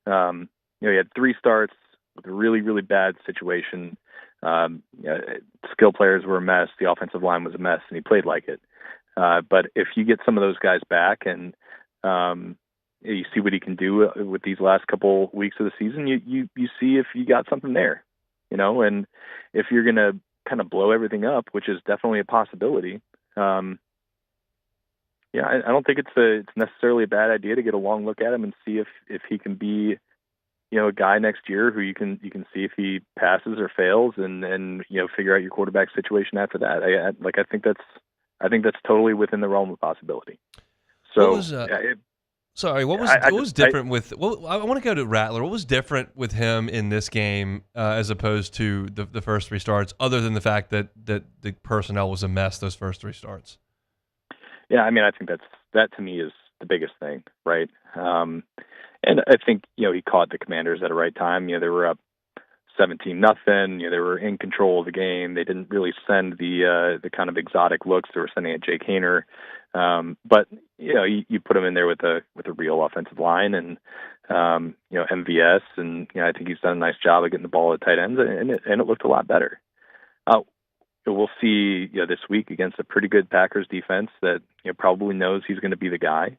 He had 3 starts with a really, really bad situation. Skill players were a mess. The offensive line was a mess, and he played like it. But if you get some of those guys back and you see what he can do with these last couple weeks of the season, you see if you got something there, and if you're going to kind of blow everything up, which is definitely a possibility, I don't think it's necessarily a bad idea to get a long look at him and see if he can be, a guy next year who you can see if he passes or fails, and figure out your quarterback situation after that. I think that's totally within the realm of possibility. So, what was different with? Well, I want to go to Rattler. What was different with him in this game as opposed to the first 3 starts, other than the fact that the personnel was a mess those first 3 starts? Yeah, I mean, I think that to me is the biggest thing, right? And I think he caught the Commanders at the right time. They were up 17-0. They were in control of the game. They didn't really send the kind of exotic looks they were sending at Jake Haener. But you put him in there with a real offensive line and MVS, and I think he's done a nice job of getting the ball at tight ends, and it looked a lot better. We'll see this week against a pretty good Packers defense that probably knows he's going to be the guy.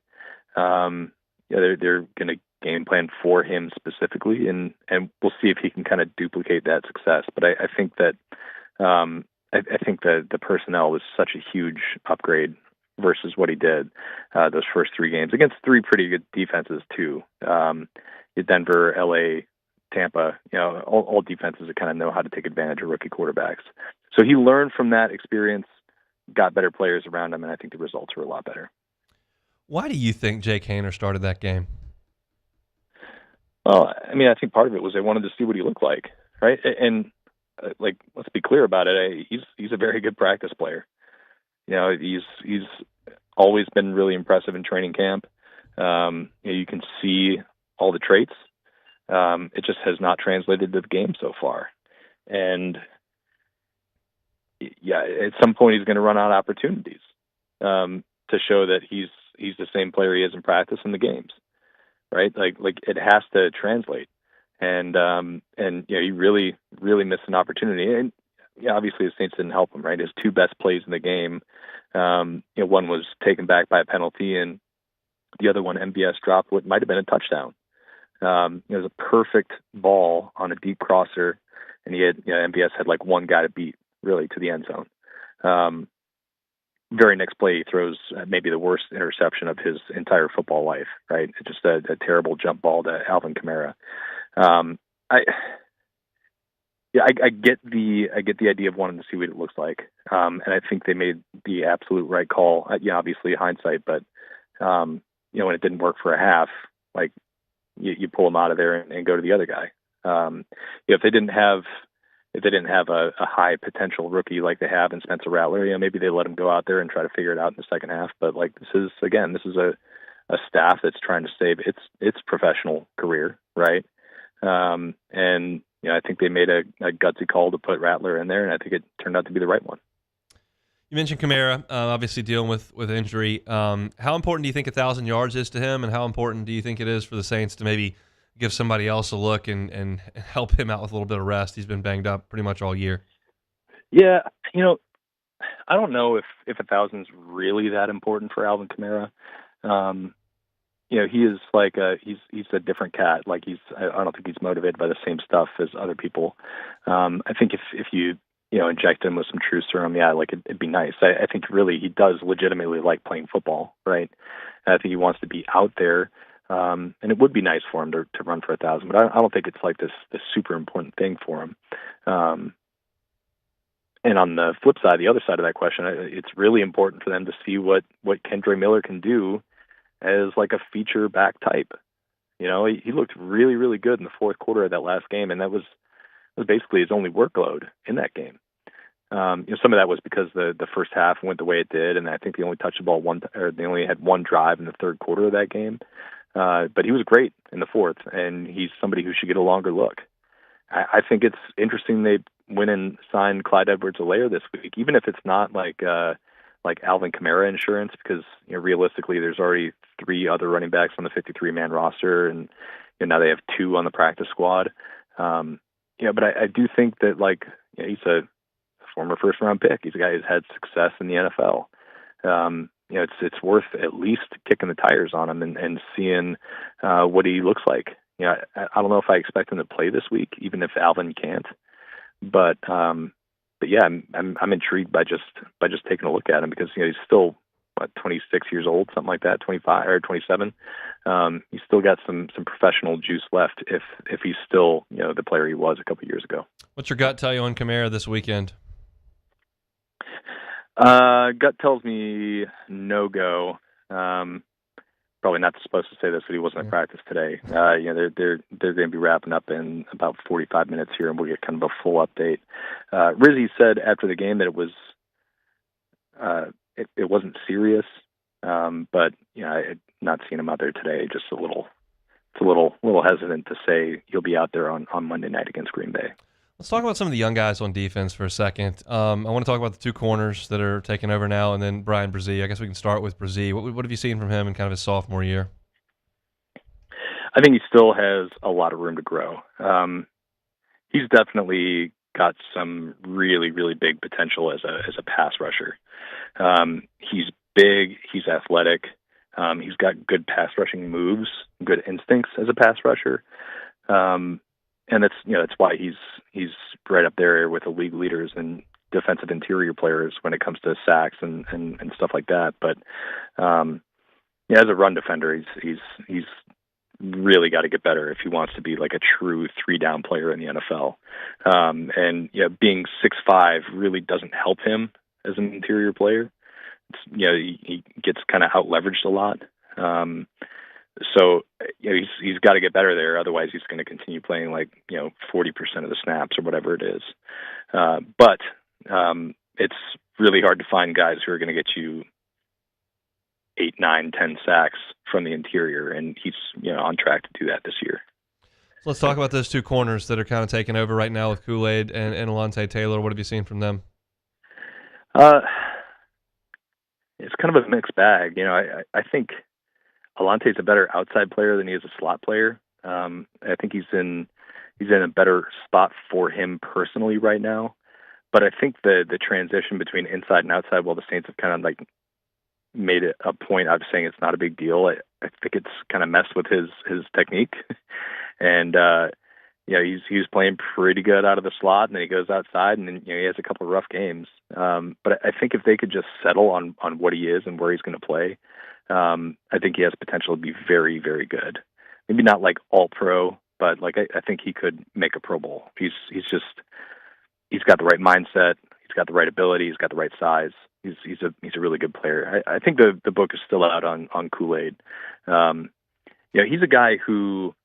They're going to game plan for him specifically, and we'll see if he can kind of duplicate that success. But I think that I think that the personnel was such a huge upgrade versus what he did those first 3 games against 3 pretty good defenses too. Denver, LA, Tampa, all defenses that kind of know how to take advantage of rookie quarterbacks. So he learned from that experience, got better players around him, and I think the results were a lot better. Why do you think Jake Haener started that game? Well, I mean, I think part of it was they wanted to see what he looked like, right? And let's be clear about it. He's a very good practice player. He's always been really impressive in training camp. You can see all the traits. It just has not translated to the game so far. And yeah, at some point he's going to run out of opportunities to show that he's the same player he is in practice in the games, right? Like it has to translate. And he really missed an opportunity. And yeah, obviously the Saints didn't help him, right? His two best plays in the game, one was taken back by a penalty, and the other one, MBS dropped what might have been a touchdown. It was a perfect ball on a deep crosser, and MBS had like one guy to beat really to the end zone. Very next play, he throws maybe the worst interception of his entire football life, right? Just a terrible jump ball to Alvin Kamara. I get the idea of wanting to see what it looks like, and I think they made the absolute right call. Obviously hindsight, but when it didn't work for a half, like you pull him out of there and go to the other guy. If they didn't have a high potential rookie like they have in Spencer Rattler, maybe they let him go out there and try to figure it out in the second half. But like this is a staff that's trying to save its professional career, right? And I think they made a gutsy call to put Rattler in there, and I think it turned out to be the right one. You mentioned Kamara, obviously dealing with injury. How important do you think 1,000 yards is to him, and how important do you think it is for the Saints to maybe give somebody else a look and help him out with a little bit of rest? He's been banged up pretty much all year. Yeah, I don't know if 1,000 is really that important for Alvin Kamara. He is like he's a different cat. Like I don't think he's motivated by the same stuff as other people. I think if you inject him with some truth serum, it'd be nice. I think really he does legitimately like playing football, right? And I think he wants to be out there, and it would be nice for him to run for 1,000. But I don't think it's like this super important thing for him. And on the flip side, the other side of that question, it's really important for them to see what Kendre Miller can do as like a feature back type. He looked really, really good in the fourth quarter of that last game, and that was basically his only workload in that game. Some of that was because the first half went the way it did, and I think they only touched the ball they only had one drive in the third quarter of that game. But he was great in the fourth, and he's somebody who should get a longer look. I think it's interesting they went and signed Clyde Edwards-Helaire this week, even if it's not like Alvin Kamara insurance, because realistically there's already 3 other running backs on the 53-man roster, and now they have 2 on the practice squad. But I do think that he's a former first-round pick. He's a guy who's had success in the NFL. It's worth at least kicking the tires on him and seeing what he looks like. I don't know if I expect him to play this week, even if Alvin can't. But yeah, I'm intrigued by just taking a look at him, because he's still 26 years old, something like that, 25 or 27. He's still got some professional juice left if he's still the player he was a couple years ago. What's your gut tell you on Kamara this weekend? Gut tells me no go. Probably not supposed to say this, but he wasn't at practice today. They're going to be wrapping up in about 45 minutes here, and we'll get kind of a full update. Rizzy said after the game that it was it wasn't serious, but I've not seen him out there today. Just a little hesitant to say he'll be out there on Monday night against Green Bay. Let's talk about some of the young guys on defense for a second. I want to talk about the 2 corners that are taking over now, and then Brian Brzee. I guess we can start with Brzee. What have you seen from him in kind of his sophomore year? I think he still has a lot of room to grow. He's definitely got some really, really big potential as a pass rusher. He's big. He's athletic. He's got good pass rushing moves, good instincts as a pass rusher. And that's why he's right up there with the league leaders and defensive interior players when it comes to sacks and stuff like that. But as a run defender, he's really got to get better if he wants to be like a true 3-down player in the NFL. And being 6'5" really doesn't help him as an interior player. He gets kind of out leveraged a lot. So he's got to get better there. Otherwise, he's going to continue playing 40% of the snaps or whatever it is. But it's really hard to find guys who are going to get you 8, 9, 10 sacks from the interior, and he's on track to do that this year. So let's talk about those two corners that are kind of taking over right now with Kool-Aid and Alontae Taylor. What have you seen from them? It's kind of a mixed bag. I think Alontae's a better outside player than he is a slot player. I think he's in a better spot for him personally right now. But I think the transition between inside and outside, while the Saints have kind of like made it a point of saying it's not a big deal, I think it's kind of messed with his technique. And he's playing pretty good out of the slot, and then he goes outside, and then he has a couple of rough games. But I think if they could just settle on what he is and where he's going to play, I think he has potential to be very, very good. Maybe not like all pro, but like I think he could make a Pro Bowl. He's got the right mindset, he's got the right ability, he's got the right size. He's a really good player. I think the book is still out on Kool-Aid. He's a guy who,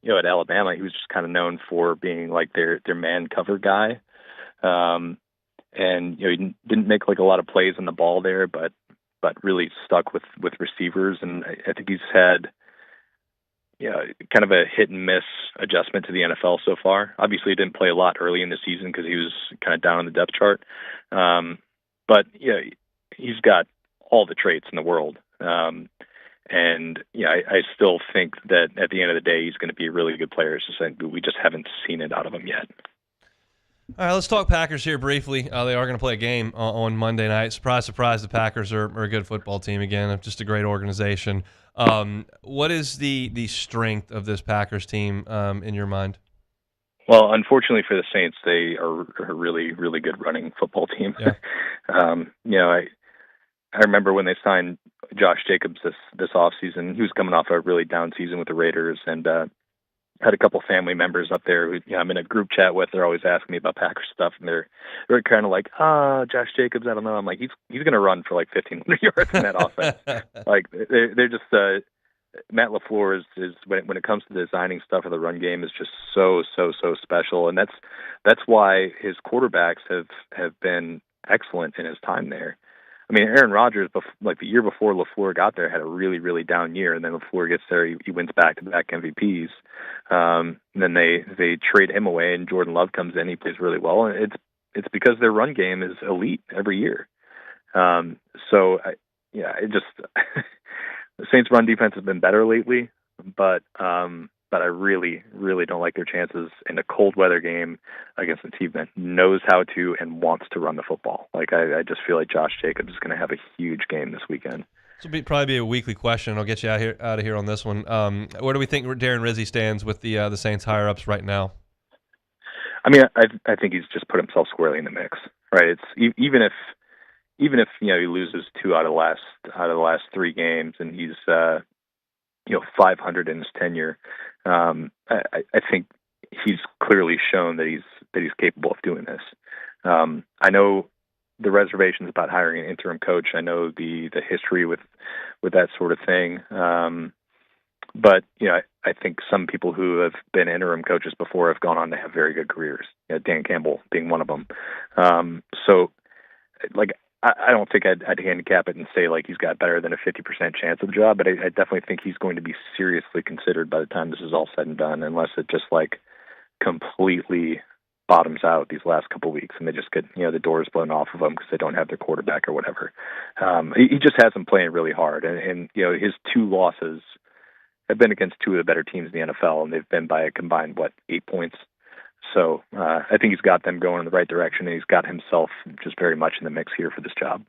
at Alabama, he was just kind of known for being like their man cover guy. And he didn't make like a lot of plays on the ball there, but really stuck with receivers. And I think he's had kind of a hit and miss adjustment to the NFL so far. Obviously, he didn't play a lot early in the season because he was kind of down on the depth chart. But he's got all the traits in the world. And I still think that at the end of the day, he's going to be a really good player. It's just like we just haven't seen it out of him yet. All right, let's talk Packers here briefly. They are going to play a game on Monday night. Surprise, surprise, the Packers are a good football team again, just a great organization. What is the strength of this Packers team in your mind? Well, unfortunately for the Saints, they are a really, really good running football team. Yeah. I remember when they signed Josh Jacobs this offseason. He was coming off a really down season with the Raiders, and had a couple family members up there who I'm in a group chat with. They're always asking me about Packers stuff, and they're kind of like, Josh Jacobs, I don't know. I'm like, he's going to run for like 1,500 yards in that offense. Like they're just Matt LaFleur is when it comes to designing stuff for the run game is just so special, and that's why his quarterbacks have been excellent in his time there. I mean, Aaron Rodgers, like the year before LaFleur got there, had a really, really down year, and then LaFleur gets there, he wins back-to-back MVPs. And then they trade him away, and Jordan Love comes in, he plays really well, and it's because their run game is elite every year. The Saints' run defense has been better lately, but I really, really don't like their chances in a cold weather game against a team that knows how to and wants to run the football. Like I just feel like Josh Jacobs is going to have a huge game this weekend. This will probably be a weekly question. I'll get you out of here on this one. Where do we think Darren Rizzi stands with the Saints higher ups right now? I mean, I think he's just put himself squarely in the mix, right? It's even if he loses 2 out of the last 3 games, and he's 500 in his tenure. I think he's clearly shown that he's capable of doing this. I know the reservations about hiring an interim coach. I know the history with that sort of thing. But I think some people who have been interim coaches before have gone on to have very good careers. Dan Campbell being one of them. I don't think I'd handicap it and say like he's got better than a 50% chance of the job, but I definitely think he's going to be seriously considered by the time this is all said and done, unless it just like completely bottoms out these last couple of weeks and they just get the doors blown off of them because they don't have their quarterback or whatever. He just has them playing really hard, and his 2 losses have been against 2 of the better teams in the NFL, and they've been by a combined 8 points. So I think he's got them going in the right direction, and he's got himself just very much in the mix here for this job.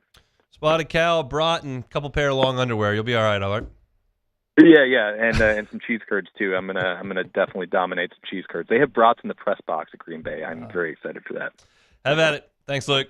Spotted cow, brat, and a couple pair of long underwear. You'll be all right, Albert. Yeah, and some cheese curds too. I'm gonna definitely dominate some cheese curds. They have brats in the press box at Green Bay. I'm very excited for that. Have at it. Thanks, Luke.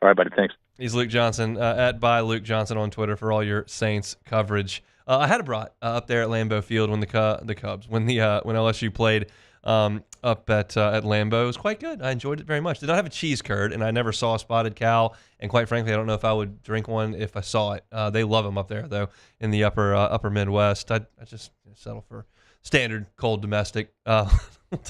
All right, buddy. Thanks. He's Luke Johnson at @Luke on Twitter for all your Saints coverage. I had a brat up there at Lambeau Field when the Cubs when LSU played. Up at Lambeau. It was quite good. I enjoyed it very much. Did not have a cheese curd, and I never saw a spotted cow, and quite frankly, I don't know if I would drink one if I saw it. They love them up there, though, in the upper Midwest. I just settle for standard cold domestic.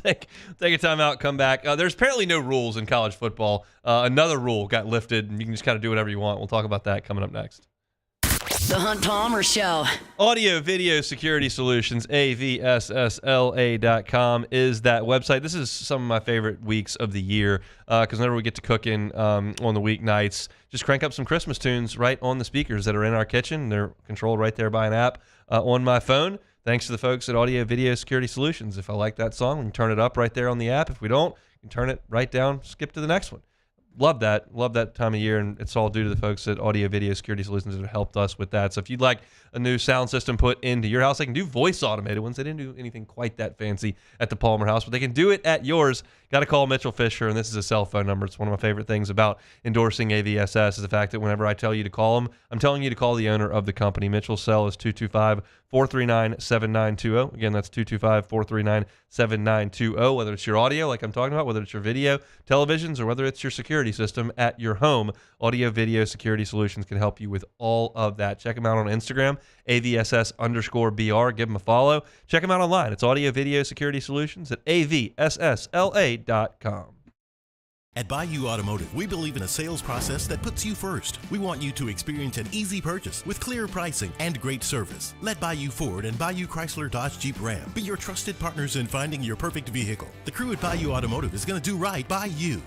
Take a time out, come back. There's apparently no rules in college football. Another rule got lifted, and you can just kind of do whatever you want. We'll talk about that coming up next. The Hunt Palmer Show. Audio Video Security Solutions, avssla.com is that website. This is some of my favorite weeks of the year because whenever we get to cooking on the weeknights, just crank up some Christmas tunes right on the speakers that are in our kitchen. They're controlled right there by an app on my phone. Thanks to the folks at Audio Video Security Solutions. If I like that song, we can turn it up right there on the app. If we don't, we can turn it right down, skip to the next one. Love that time of year, and it's all due to the folks at Audio Video Security Solutions that have helped us with that. So if you'd like a new sound system put into your house, they can do voice automated ones. They didn't do anything quite that fancy at the Palmer House, but they can do it at yours. Got to call Mitchell Fisher, and this is a cell phone number. It's one of my favorite things about endorsing AVSS is the fact that whenever I tell you to call them, I'm telling you to call the owner of the company. Mitchell's cell is 225-439-7920. Again, that's 225-439-7920. Whether it's your audio, like I'm talking about, whether it's your video, televisions, or whether it's your security system at your home, Audio Video Security Solutions can help you with all of that. Check them out on Instagram, AVSS_BR. Give them a follow. Check them out online. It's Audio Video Security Solutions at avssla.com. At Bayou Automotive, we believe in a sales process that puts you first. We want you to experience an easy purchase with clear pricing and great service. Let Bayou Ford and Bayou Chrysler Dodge Jeep Ram be your trusted partners in finding your perfect vehicle. The crew at Bayou Automotive is going to do right by you.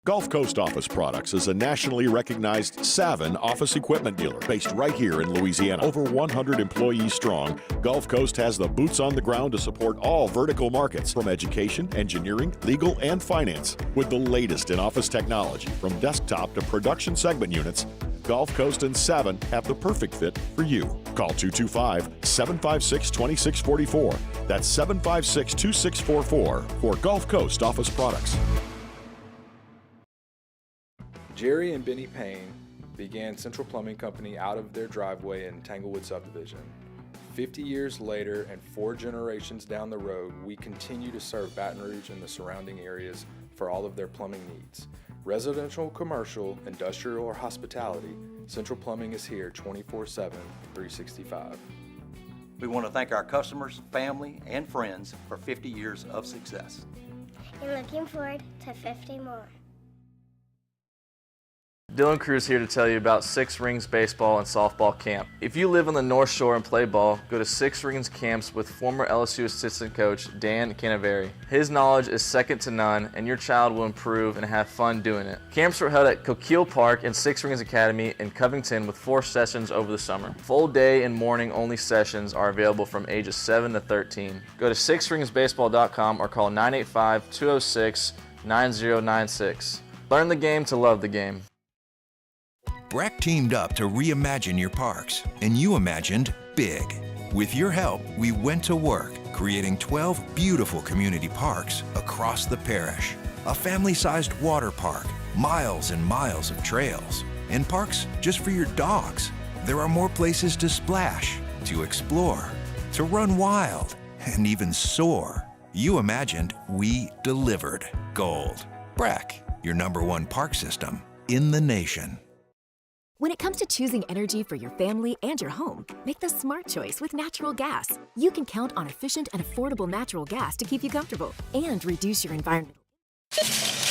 Gulf Coast Office Products is a nationally recognized Savin office equipment dealer based right here in Louisiana. Over 100 employees strong, Gulf Coast has the boots on the ground to support all vertical markets from education, engineering, legal, and finance. With the latest in office technology, from desktop to production segment units, Gulf Coast and Savin have the perfect fit for you. Call 225-756-2644. That's 756-2644 for Gulf Coast Office Products. Jerry and Benny Payne began Central Plumbing Company out of their driveway in Tanglewood subdivision. 50 years later and 4 generations down the road, we continue to serve Baton Rouge and the surrounding areas for all of their plumbing needs. Residential, commercial, industrial, or hospitality, Central Plumbing is here 24/7, 365. We want to thank our customers, family, and friends for 50 years of success. And looking forward to 50 more. Dylan Cruz here to tell you about Six Rings Baseball and Softball Camp. If you live on the North Shore and play ball, go to Six Rings Camps with former LSU assistant coach Dan Canaveri. His knowledge is second to none, and your child will improve and have fun doing it. Camps were held at Coquille Park and Six Rings Academy in Covington with 4 sessions over the summer. Full day and morning only sessions are available from ages 7 to 13. Go to sixringsbaseball.com or call 985-206-9096. Learn the game to love the game. Brack teamed up to reimagine your parks, and you imagined big. With your help, we went to work, creating 12 beautiful community parks across the parish. A family-sized water park, miles and miles of trails, and parks just for your dogs. There are more places to splash, to explore, to run wild, and even soar. You imagined, we delivered. Gold. Brack, your #1 park system in the nation. When it comes to choosing energy for your family and your home, make the smart choice with natural gas. You can count on efficient and affordable natural gas to keep you comfortable and reduce your environmental.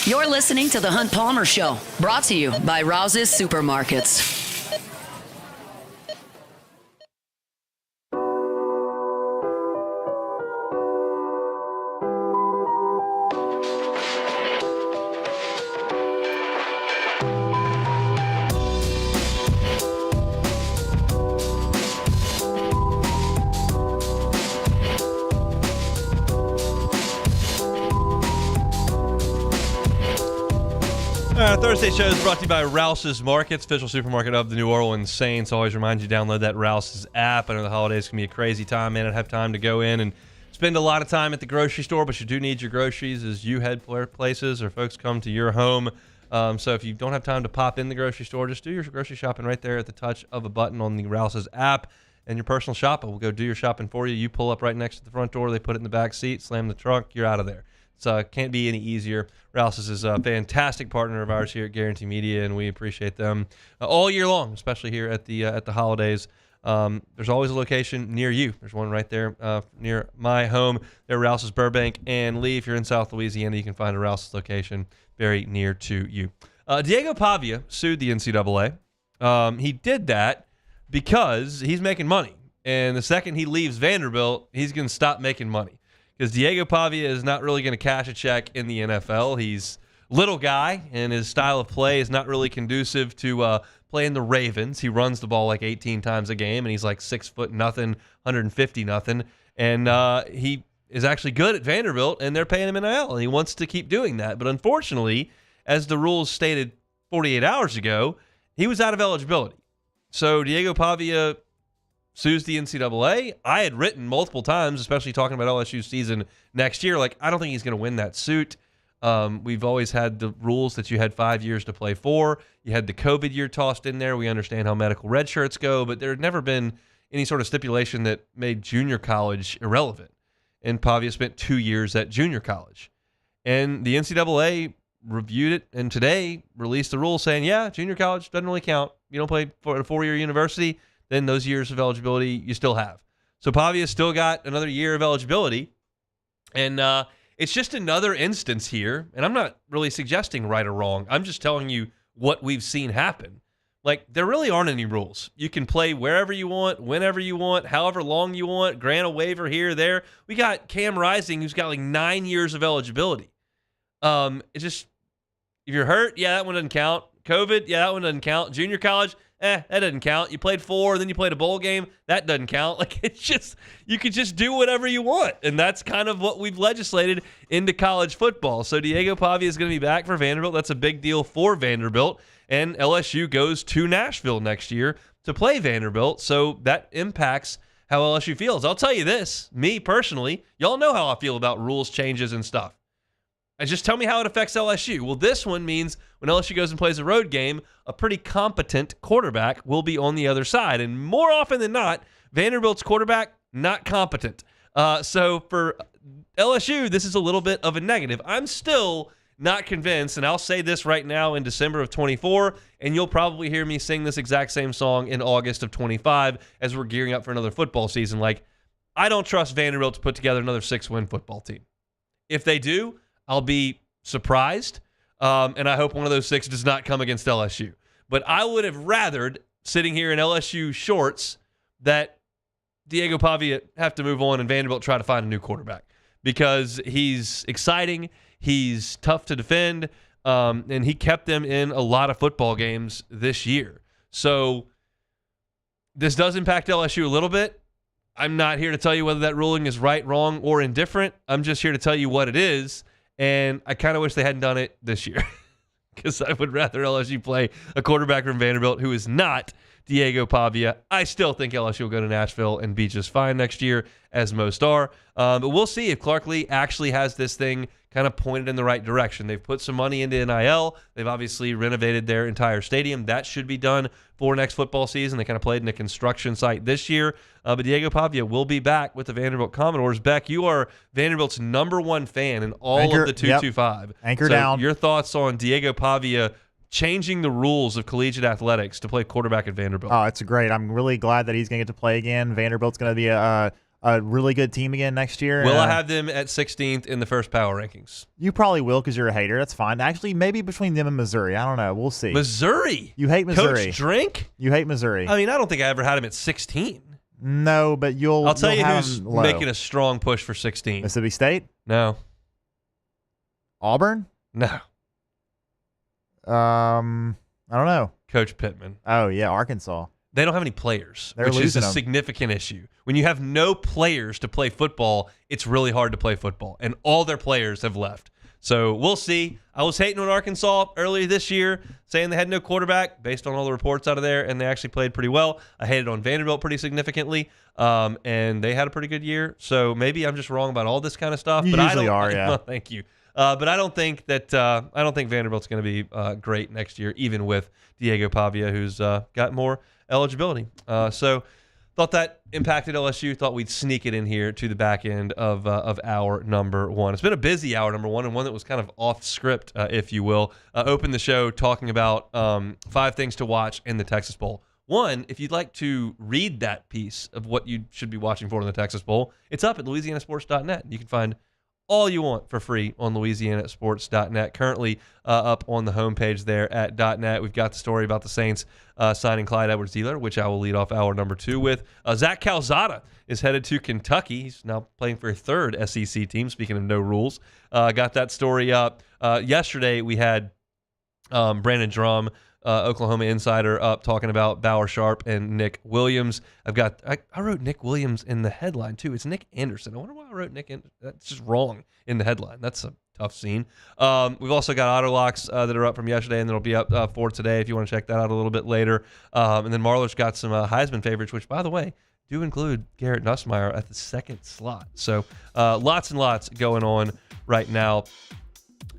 You're listening to The Hunt Palmer Show, brought to you by Rouse's Supermarkets. Thursday show is brought to you by Rouse's Markets, official supermarket of the New Orleans Saints. Always remind you to download that Rouse's app. I know the holidays can be a crazy time, man. I'd have time to go in and spend a lot of time at the grocery store, but you do need your groceries as you head places or folks come to your home. So if you don't have time to pop in the grocery store, just do your grocery shopping right there at the touch of a button on the Rouse's app, and your personal shopper will go do your shopping for you. You pull up right next to the front door. They put it in the back seat, slam the trunk, you're out of there. So it can't be any easier. Rouse's is a fantastic partner of ours here at Guarantee Media, and we appreciate them all year long, especially here at the holidays. There's always a location near you. There's one right there near my home. They're Rouse's Burbank and Lee. If you're in South Louisiana, you can find a Rouse's location very near to you. Diego Pavia sued the NCAA. He did that because he's making money. And the second he leaves Vanderbilt, he's going to stop making money. Because Diego Pavia is not really going to cash a check in the NFL. He's a little guy, and his style of play is not really conducive to playing the Ravens. He runs the ball like 18 times a game, and he's like 6'0", 150. And he is actually good at Vanderbilt, and they're paying him NIL, and he wants to keep doing that. But unfortunately, as the rules stated 48 hours ago, he was out of eligibility. So Diego Pavia sues the NCAA. I had written multiple times, especially talking about LSU's season next year, like, I don't think he's going to win that suit. We've always had the rules that you had 5 years to play for. You had the COVID year tossed in there. We understand how medical red shirts go, but there had never been any sort of stipulation that made junior college irrelevant. And Pavia spent 2 years at junior college. And the NCAA reviewed it and today released the rule saying, yeah, junior college doesn't really count. You don't play for a 4-year university, then those years of eligibility you still have. So Pavia still got another year of eligibility. And it's just another instance here. And I'm not really suggesting right or wrong. I'm just telling you what we've seen happen. Like, there really aren't any rules. You can play wherever you want, whenever you want, however long you want, grant a waiver here or there. We got Cam Rising, who's got like 9 years of eligibility. It's just, if you're hurt, yeah, that one doesn't count. COVID, yeah, that one doesn't count. Junior college, that doesn't count. You played 4, then you played a bowl game, that doesn't count. Like, it's just, you could just do whatever you want. And that's kind of what we've legislated into college football. So Diego Pavia is going to be back for Vanderbilt. That's a big deal for Vanderbilt. And LSU goes to Nashville next year to play Vanderbilt. So that impacts how LSU feels. I'll tell you this, me personally, y'all know how I feel about rules changes and stuff. And just tell me how it affects LSU. Well, this one means when LSU goes and plays a road game, a pretty competent quarterback will be on the other side. And more often than not, Vanderbilt's quarterback, not competent. So for LSU, this is a little bit of a negative. I'm still not convinced, and I'll say this right now in December of 24, and you'll probably hear me sing this exact same song in August of 25 as we're gearing up for another football season. Like, I don't trust Vanderbilt to put together another 6-win football team. If they do, I'll be surprised, and I hope one of those 6 does not come against LSU. But I would have rathered, sitting here in LSU shorts, that Diego Pavia have to move on and Vanderbilt try to find a new quarterback because he's exciting, he's tough to defend, and he kept them in a lot of football games this year. So this does impact LSU a little bit. I'm not here to tell you whether that ruling is right, wrong, or indifferent. I'm just here to tell you what it is. And I kind of wish they hadn't done it this year because I would rather LSU play a quarterback from Vanderbilt who is not Diego Pavia. I still think LSU will go to Nashville and be just fine next year, as most are. But we'll see if Clark Lee actually has this thing kind of pointed in the right direction. They've put some money into NIL. They've obviously renovated their entire stadium. That should be done for next football season. They kind of played in a construction site this year. But Diego Pavia will be back with the Vanderbilt Commodores. Beck, you are Vanderbilt's #1 fan in all of the 225. Yep. Anchor down. Your thoughts on Diego Pavia changing the rules of collegiate athletics to play quarterback at Vanderbilt? Oh, it's great. I'm really glad that he's going to get to play again. Vanderbilt's going to be a really good team again next year. Will I have them at 16th in the first power rankings? You probably will because you're a hater. That's fine. Actually, maybe between them and Missouri. I don't know. We'll see. Missouri? You hate Missouri. Coach Drink? You hate Missouri. I mean, I don't think I ever had him at 16. No, but I'll tell you have who's him low. making a strong push for 16. Mississippi State? No. Auburn? No. I don't know. Coach Pittman. Oh, yeah, Arkansas. They don't have any players, They're which is a losing them. significant issue. When you have no players to play football, it's really hard to play football, and all their players have left. So we'll see. I was hating on Arkansas earlier this year, saying they had no quarterback based on all the reports out of there, and they actually played pretty well. I hated on Vanderbilt pretty significantly, and they had a pretty good year. So maybe I'm just wrong about all this kind of stuff. You but usually I don't, are, yeah. Thank you. But I don't think Vanderbilt's going to be great next year, even with Diego Pavia, who's got more eligibility. So thought that impacted LSU. Thought we'd sneak it in here to the back end of hour number one. It's been a busy hour number one, and one that was kind of off script, if you will. Opened the show talking about 5 things to watch in the Texas Bowl. One, if you'd like to read that piece of what you should be watching for in the Texas Bowl, it's up at louisianasports.net. You can find all you want for free on louisianasports.net. Currently up on the homepage there at .net. We've got the story about the Saints signing Clyde Edwards-Helaire, which I will lead off hour number 2 with. Zach Calzada is headed to Kentucky. He's now playing for a 3rd SEC team, speaking of no rules. Got that story up. Yesterday we had Brandon Drum, Oklahoma insider, up talking about Bauer Sharp and Nick Williams. I wrote Nick Williams in the headline too. It's Nick Anderson. I wonder why I wrote Nick. That's just wrong in the headline. That's a tough scene. We've also got auto locks that are up from yesterday, and that'll be up for today if you want to check that out a little bit later. And then Marlar's got some Heisman favorites, which, by the way, do include Garrett Nussmeier at the 2nd slot. So lots and lots going on right now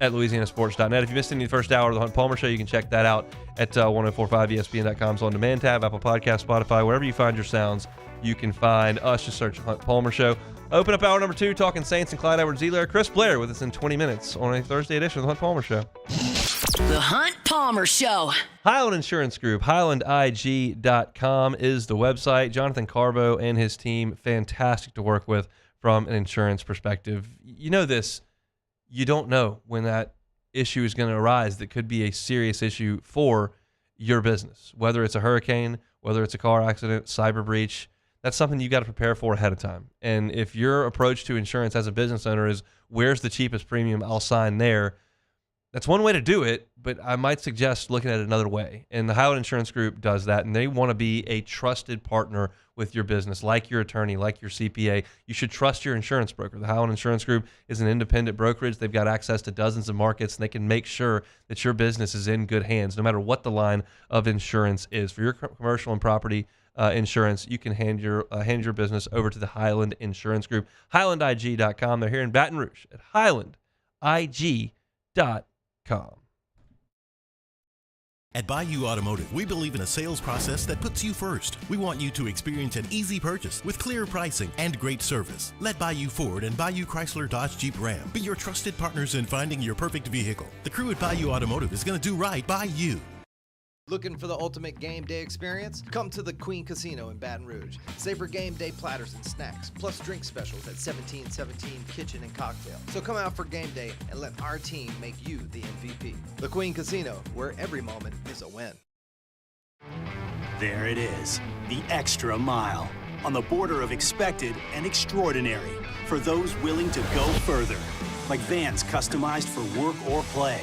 at louisianasports.net. If you missed any of the first hour of the Hunt Palmer Show, you can check that out at 1045ESPN.com's on-demand tab, Apple Podcast, Spotify, wherever you find your sounds, you can find us. Just search Hunt Palmer Show. Open up hour number 2, talking Saints and Clyde Edwards-Helaire. Chris Blair with us in 20 minutes on a Thursday edition of the Hunt Palmer Show. The Hunt Palmer Show. Highland Insurance Group, HighlandIG.com is the website. Jonathan Carbo and his team, fantastic to work with from an insurance perspective. You know this. You don't know when that issue is going to arise that could be a serious issue for your business, whether it's a hurricane, whether it's a car accident, cyber breach. That's something you got to prepare for ahead of time. And if your approach to insurance as a business owner is, where's the cheapest premium, I'll sign there, that's one way to do it, but I might suggest looking at it another way. And the Highland Insurance Group does that, and they want to be a trusted partner with your business, like your attorney, like your CPA. You should trust your insurance broker. The Highland Insurance Group is an independent brokerage. They've got access to dozens of markets, and they can make sure that your business is in good hands, no matter what the line of insurance is. For your commercial and property insurance, you can hand your business over to the Highland Insurance Group. HighlandIG.com. They're here in Baton Rouge at HighlandIG.com. At Bayou Automotive, we believe in a sales process that puts you first. We want you to experience an easy purchase with clear pricing and great service. Let Bayou Ford and Bayou Chrysler Dodge Jeep Ram be your trusted partners in finding your perfect vehicle. The crew at Bayou Automotive is going to do right by you. Looking for the ultimate game day experience? Come to the Queen Casino in Baton Rouge. Savor game day platters and snacks, plus drink specials at 1717 Kitchen and Cocktail. So come out for game day and let our team make you the MVP. The Queen Casino, where every moment is a win. There it is, the extra mile, on the border of expected and extraordinary, for those willing to go further, like vans customized for work or play,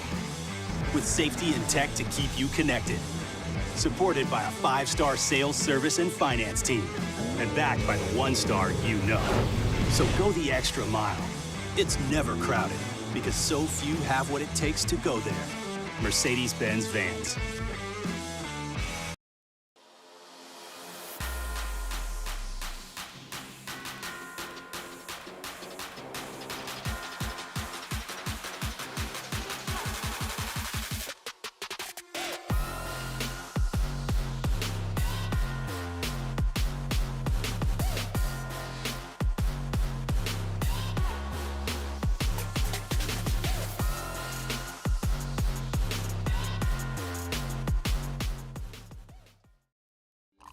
with safety and tech to keep you connected. Supported by a 5-star sales, service, and finance team. And backed by the 1-star you know. So go the extra mile. It's never crowded, because so few have what it takes to go there. Mercedes-Benz Vans.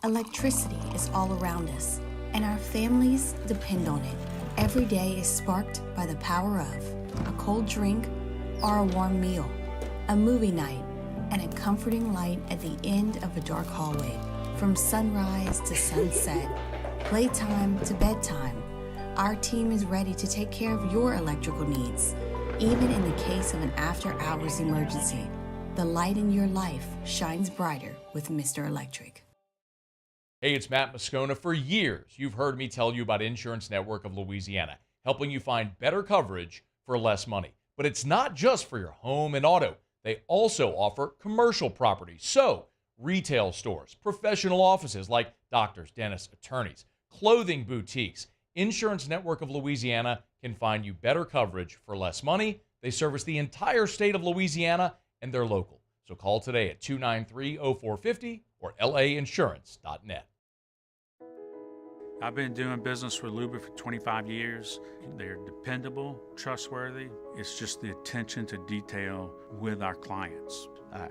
Electricity is all around us, and our families depend on it. Every day is sparked by the power of a cold drink or a warm meal, a movie night, and a comforting light at the end of a dark hallway. From sunrise to sunset, playtime to bedtime, our team is ready to take care of your electrical needs. Even in the case of an after-hours emergency, the light in your life shines brighter with Mr. Electric. Hey, it's Matt Moscona. For years, you've heard me tell you about Insurance Network of Louisiana, helping you find better coverage for less money. But it's not just for your home and auto. They also offer commercial property. So, retail stores, professional offices like doctors, dentists, attorneys, clothing boutiques. Insurance Network of Louisiana can find you better coverage for less money They service the entire state of Louisiana, and they're local. So call today at 293-0450 or lainsurance.net. I've been doing business with Luba for 25 years. They're dependable, trustworthy. It's just the attention to detail with our clients.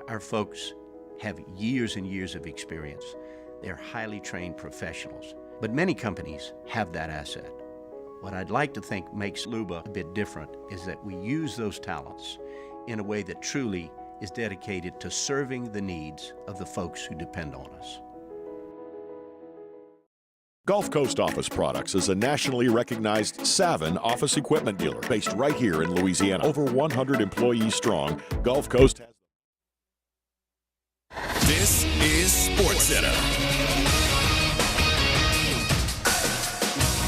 Our folks have years and years of experience. They're highly trained professionals, but many companies have that asset. What I'd like to think makes Luba a bit different is that we use those talents in a way that truly is dedicated to serving the needs of the folks who depend on us. Gulf Coast Office Products is a nationally recognized Savin office equipment dealer based right here in Louisiana. Over 100 employees strong, Gulf Coast has... This is SportsCenter.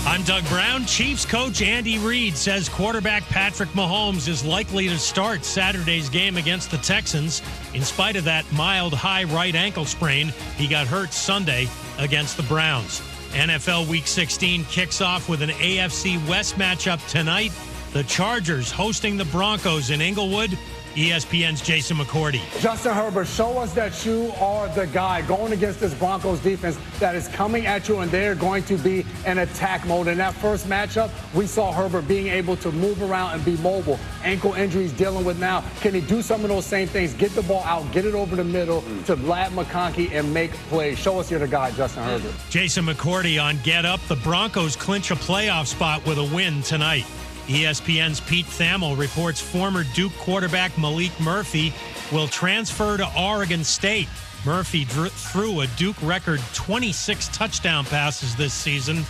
I'm Doug Brown. Chiefs coach Andy Reid says quarterback Patrick Mahomes is likely to start Saturday's game against the Texans. In spite of that mild high right ankle sprain, he got hurt Sunday against the Browns. NFL Week 16 kicks off with an AFC West matchup tonight. The Chargers hosting the Broncos in Inglewood. ESPN's Jason McCourty. Justin Herbert, show us that you are the guy going against this Broncos defense that is coming at you, and they're going to be in attack mode. In that first matchup, we saw Herbert being able to move around and be mobile. Ankle injuries dealing with now. Can he do some of those same things? Get the ball out, get it over the middle to Vlad McConkey and make plays. Show us you're the guy, Justin Herbert. Jason McCourty on Get Up. The Broncos clinch a playoff spot with a win tonight. ESPN's Pete Thamel reports former Duke quarterback Malik Murphy will transfer to Oregon State. Murphy threw a Duke record 26 touchdown passes this season.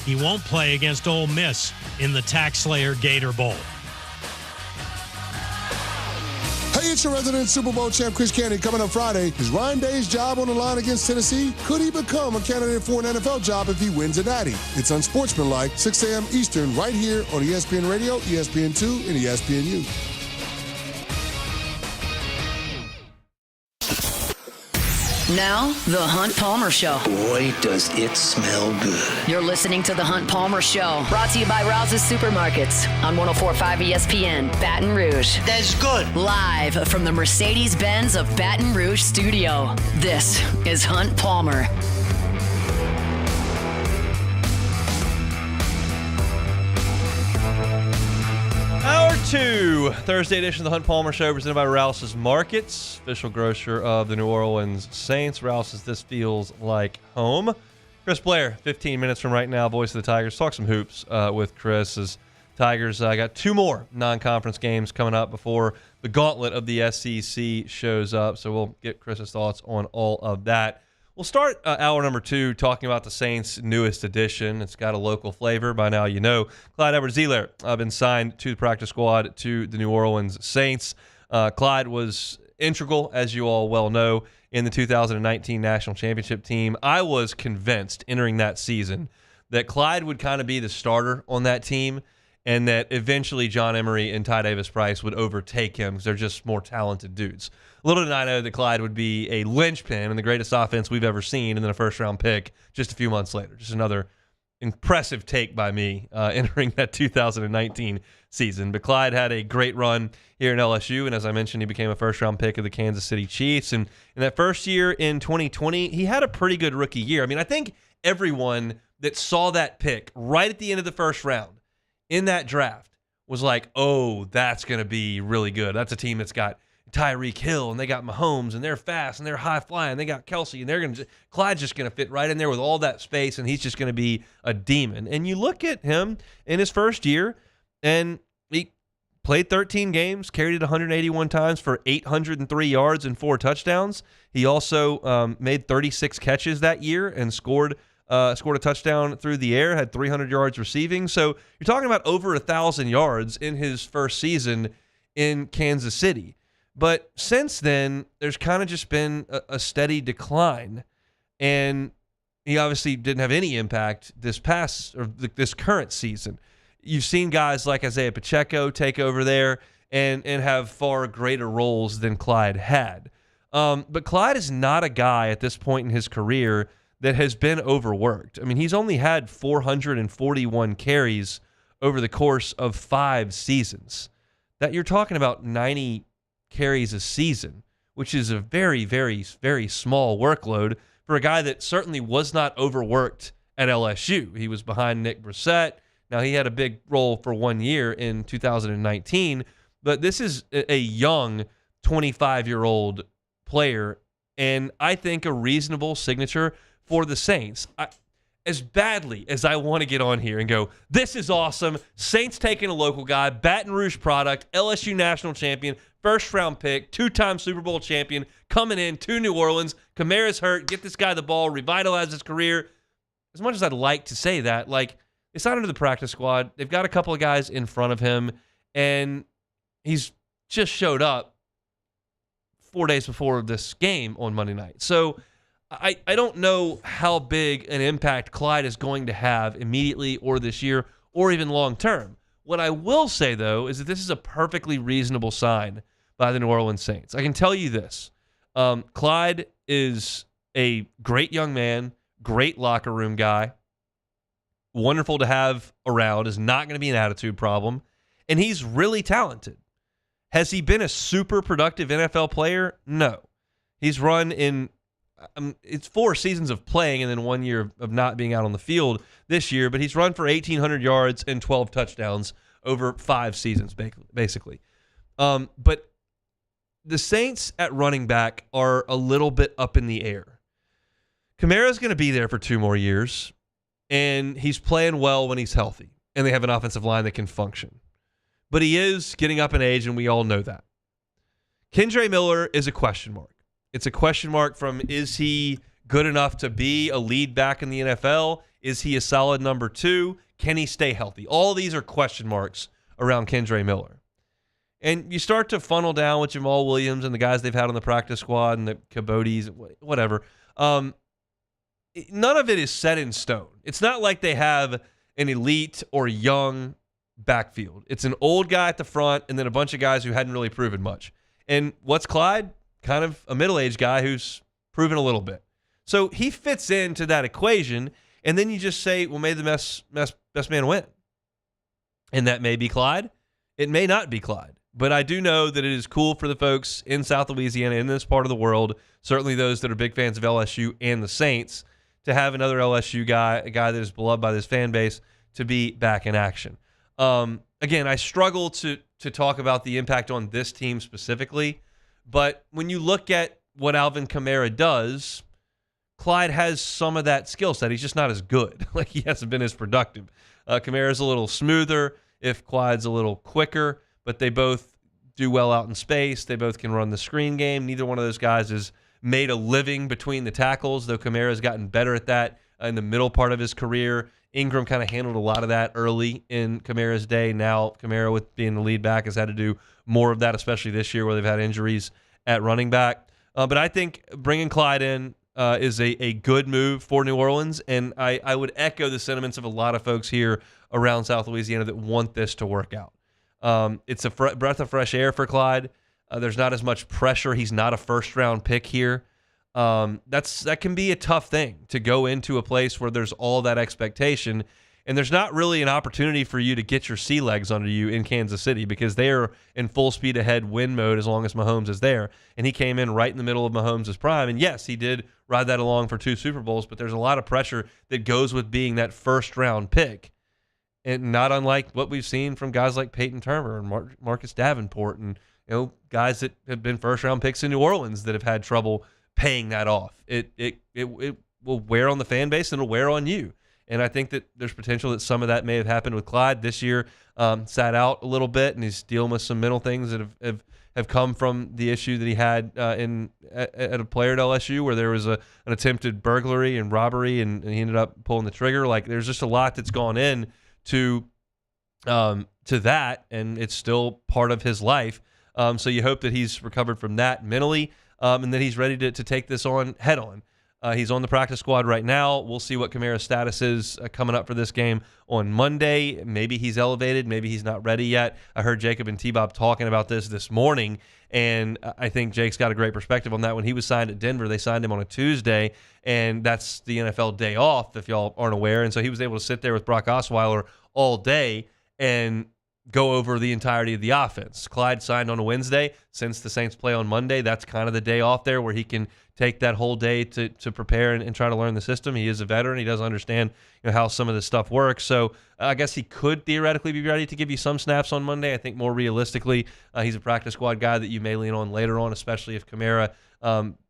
He won't play against Ole Miss in the TaxSlayer Gator Bowl. Hey, it's your resident Super Bowl champ, Chris Candy. Coming up Friday, is Ryan Day's job on the line against Tennessee? Could he become a candidate for an NFL job if he wins a natty? It's Unsportsmanlike, 6 a.m. Eastern, right here on ESPN Radio, ESPN2, and ESPNU. Now, The Hunt Palmer Show. Boy, does it smell good. You're listening to The Hunt Palmer Show, brought to you by Rouse's Supermarkets on 104.5 ESPN, Baton Rouge. That's good. Live from the Mercedes-Benz of Baton Rouge studio, this is Hunt Palmer. Hour 2, Thursday edition of the Hunt Palmer Show, presented by Rouse's Markets, official grocer of the New Orleans Saints. Rouse's, this feels like home. Chris Blair, 15 minutes from right now, voice of the Tigers. Talk some hoops with Chris as Tigers got 2 more non-conference games coming up before the gauntlet of the SEC shows up. So we'll get Chris's thoughts on all of that. We'll start hour number 2 talking about the Saints' newest addition. It's got a local flavor. By now you know. Clyde Edwards-Helaire been signed to the practice squad to the New Orleans Saints. Clyde was integral, as you all well know, in the 2019 National Championship team. I was convinced entering that season that Clyde would kind of be the starter on that team and that eventually John Emery and Ty Davis-Price would overtake him because they're just more talented dudes. Little did I know that Clyde would be a linchpin in the greatest offense we've ever seen, and then a first-round pick just a few months later. Just another impressive take by me entering that 2019 season. But Clyde had a great run here in LSU, and as I mentioned, he became a first-round pick of the Kansas City Chiefs. And in that first year in 2020, he had a pretty good rookie year. I mean, I think everyone that saw that pick right at the end of the first round in that draft was like, oh, that's going to be really good. That's a team that's got Tyreek Hill, and they got Mahomes, and they're fast, and they're high-flying. They got Kelsey, and they're going to – Clyde's just going to fit right in there with all that space, and he's just going to be a demon. And you look at him in his first year, and he played 13 games, carried it 181 times for 803 yards and 4 touchdowns. He also made 36 catches that year and scored a touchdown through the air, had 300 yards receiving. So you're talking about over 1,000 yards in his first season in Kansas City. But since then, there's kind of just been a steady decline, and he obviously didn't have any impact this current season. You've seen guys like Isaiah Pacheco take over there and have far greater roles than Clyde had. But Clyde is not a guy at this point in his career that has been overworked. I mean, he's only had 441 carries over the course of 5 seasons. that you're talking about 90 carries a season, which is a very, very, very small workload for a guy that certainly was not overworked at LSU. He was behind Nick Brissett. Now, he had a big role for 1 year in 2019, but this is a young 25-year-old player, and I think a reasonable signature for the Saints. As badly as I want to get on here and go, this is awesome, Saints taking a local guy, Baton Rouge product, LSU national champion, first-round pick, two-time Super Bowl champion, coming in to New Orleans, Kamara's hurt, get this guy the ball, revitalize his career. As much as I'd like to say that, like, they signed him to the practice squad. They've got a couple of guys in front of him, and he's just showed up 4 days before this game on Monday night. So I don't know how big an impact Clyde is going to have immediately or this year or even long term. What I will say, though, is that this is a perfectly reasonable sign by the New Orleans Saints. I can tell you this. Clyde is a great young man, great locker room guy, wonderful to have around, is not going to be an attitude problem, and he's really talented. Has he been a super productive NFL player? No. He's run in it's 4 seasons of playing and then 1 year of not being out on the field this year, but he's run for 1,800 yards and 12 touchdowns over 5 seasons, basically. But the Saints at running back are a little bit up in the air. Kamara's going to be there for 2 more years, and he's playing well when he's healthy, and they have an offensive line that can function. But he is getting up in age, and we all know that. Kendre Miller is a question mark. It's a question mark from, is he good enough to be a lead back in the NFL? Is he a solid number 2? Can he stay healthy? All these are question marks around Kendre Miller. And you start to funnel down with Jamal Williams and the guys they've had on the practice squad and the Cabotes, whatever. None of it is set in stone. It's not like they have an elite or young backfield. It's an old guy at the front and then a bunch of guys who hadn't really proven much. And what's Clyde? Kind of a middle-aged guy who's proven a little bit. So he fits into that equation, and then you just say, well, may the best man win. And that may be Clyde. It may not be Clyde. But I do know that it is cool for the folks in South Louisiana, in this part of the world, certainly those that are big fans of LSU and the Saints, to have another LSU guy, a guy that is beloved by this fan base, to be back in action. Again, I struggle to talk about the impact on this team specifically, but when you look at what Alvin Kamara does, Clyde has some of that skill set. He's just not as good. Like, he hasn't been as productive. Kamara's a little smoother if Clyde's a little quicker, but they both do well out in space. They both can run the screen game. Neither one of those guys has made a living between the tackles, though Kamara's gotten better at that in the middle part of his career. Ingram kind of handled a lot of that early in Kamara's day. Now Kamara, with being the lead back, has had to do more of that, especially this year where they've had injuries at running back. But I think bringing Clyde in is a good move for New Orleans, and I would echo the sentiments of a lot of folks here around South Louisiana that want this to work out. It's a breath of fresh air for Clyde. There's not as much pressure. He's not a first-round pick here. That can be a tough thing, to go into a place where there's all that expectation, and there's not really an opportunity for you to get your sea legs under you in Kansas City, because they are in full speed ahead win mode as long as Mahomes is there. And he came in right in the middle of Mahomes' prime. And yes, he did ride that along for 2 Super Bowls, but there's a lot of pressure that goes with being that first-round pick. And not unlike what we've seen from guys like Peyton Turner and Marcus Davenport and guys that have been first-round picks in New Orleans that have had trouble paying that off. It will wear on the fan base, and it'll wear on you. And I think that there's potential that some of that may have happened with Clyde this year. Sat out a little bit, and he's dealing with some mental things that have come from the issue that he had at a player at LSU, where there was an attempted burglary and robbery, and he ended up pulling the trigger. Like, there's just a lot that's gone in to that, and it's still part of his life. So you hope that he's recovered from that mentally, and that he's ready to take this on head on. He's on the practice squad right now. We'll see what Kamara's status is coming up for this game on Monday. Maybe he's elevated. Maybe he's not ready yet. I heard Jacob and T-Bob talking about this morning, and I think Jake's got a great perspective on that. When he was signed at Denver, they signed him on a Tuesday, and that's the NFL day off, if y'all aren't aware. And so he was able to sit there with Brock Osweiler all day and go over the entirety of the offense. Clyde signed on a Wednesday. Since the Saints play on Monday, that's kind of the day off there where he can take that whole day to prepare and try to learn the system. He is a veteran. He does understand how some of this stuff works. So I guess he could theoretically be ready to give you some snaps on Monday. I think more realistically, he's a practice squad guy that you may lean on later on, especially if Kamara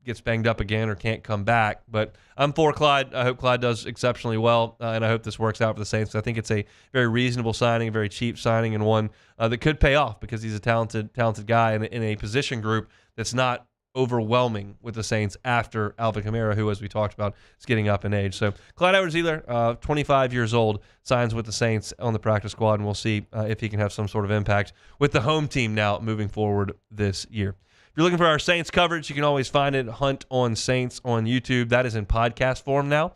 gets banged up again or can't come back. But I'm for Clyde. I hope Clyde does exceptionally well, and I hope this works out for the Saints. I think it's a very reasonable signing, a very cheap signing, and one that could pay off because he's a talented guy in a position group that's not overwhelming with the Saints after Alvin Kamara, who, as we talked about, is getting up in age. So Clyde Edwards-Helaire, 25 years old, signs with the Saints on the practice squad, and we'll see if he can have some sort of impact with the home team now moving forward this year. If you're looking for our Saints coverage, you can always find it, Hunt on Saints on YouTube. That is in podcast form now.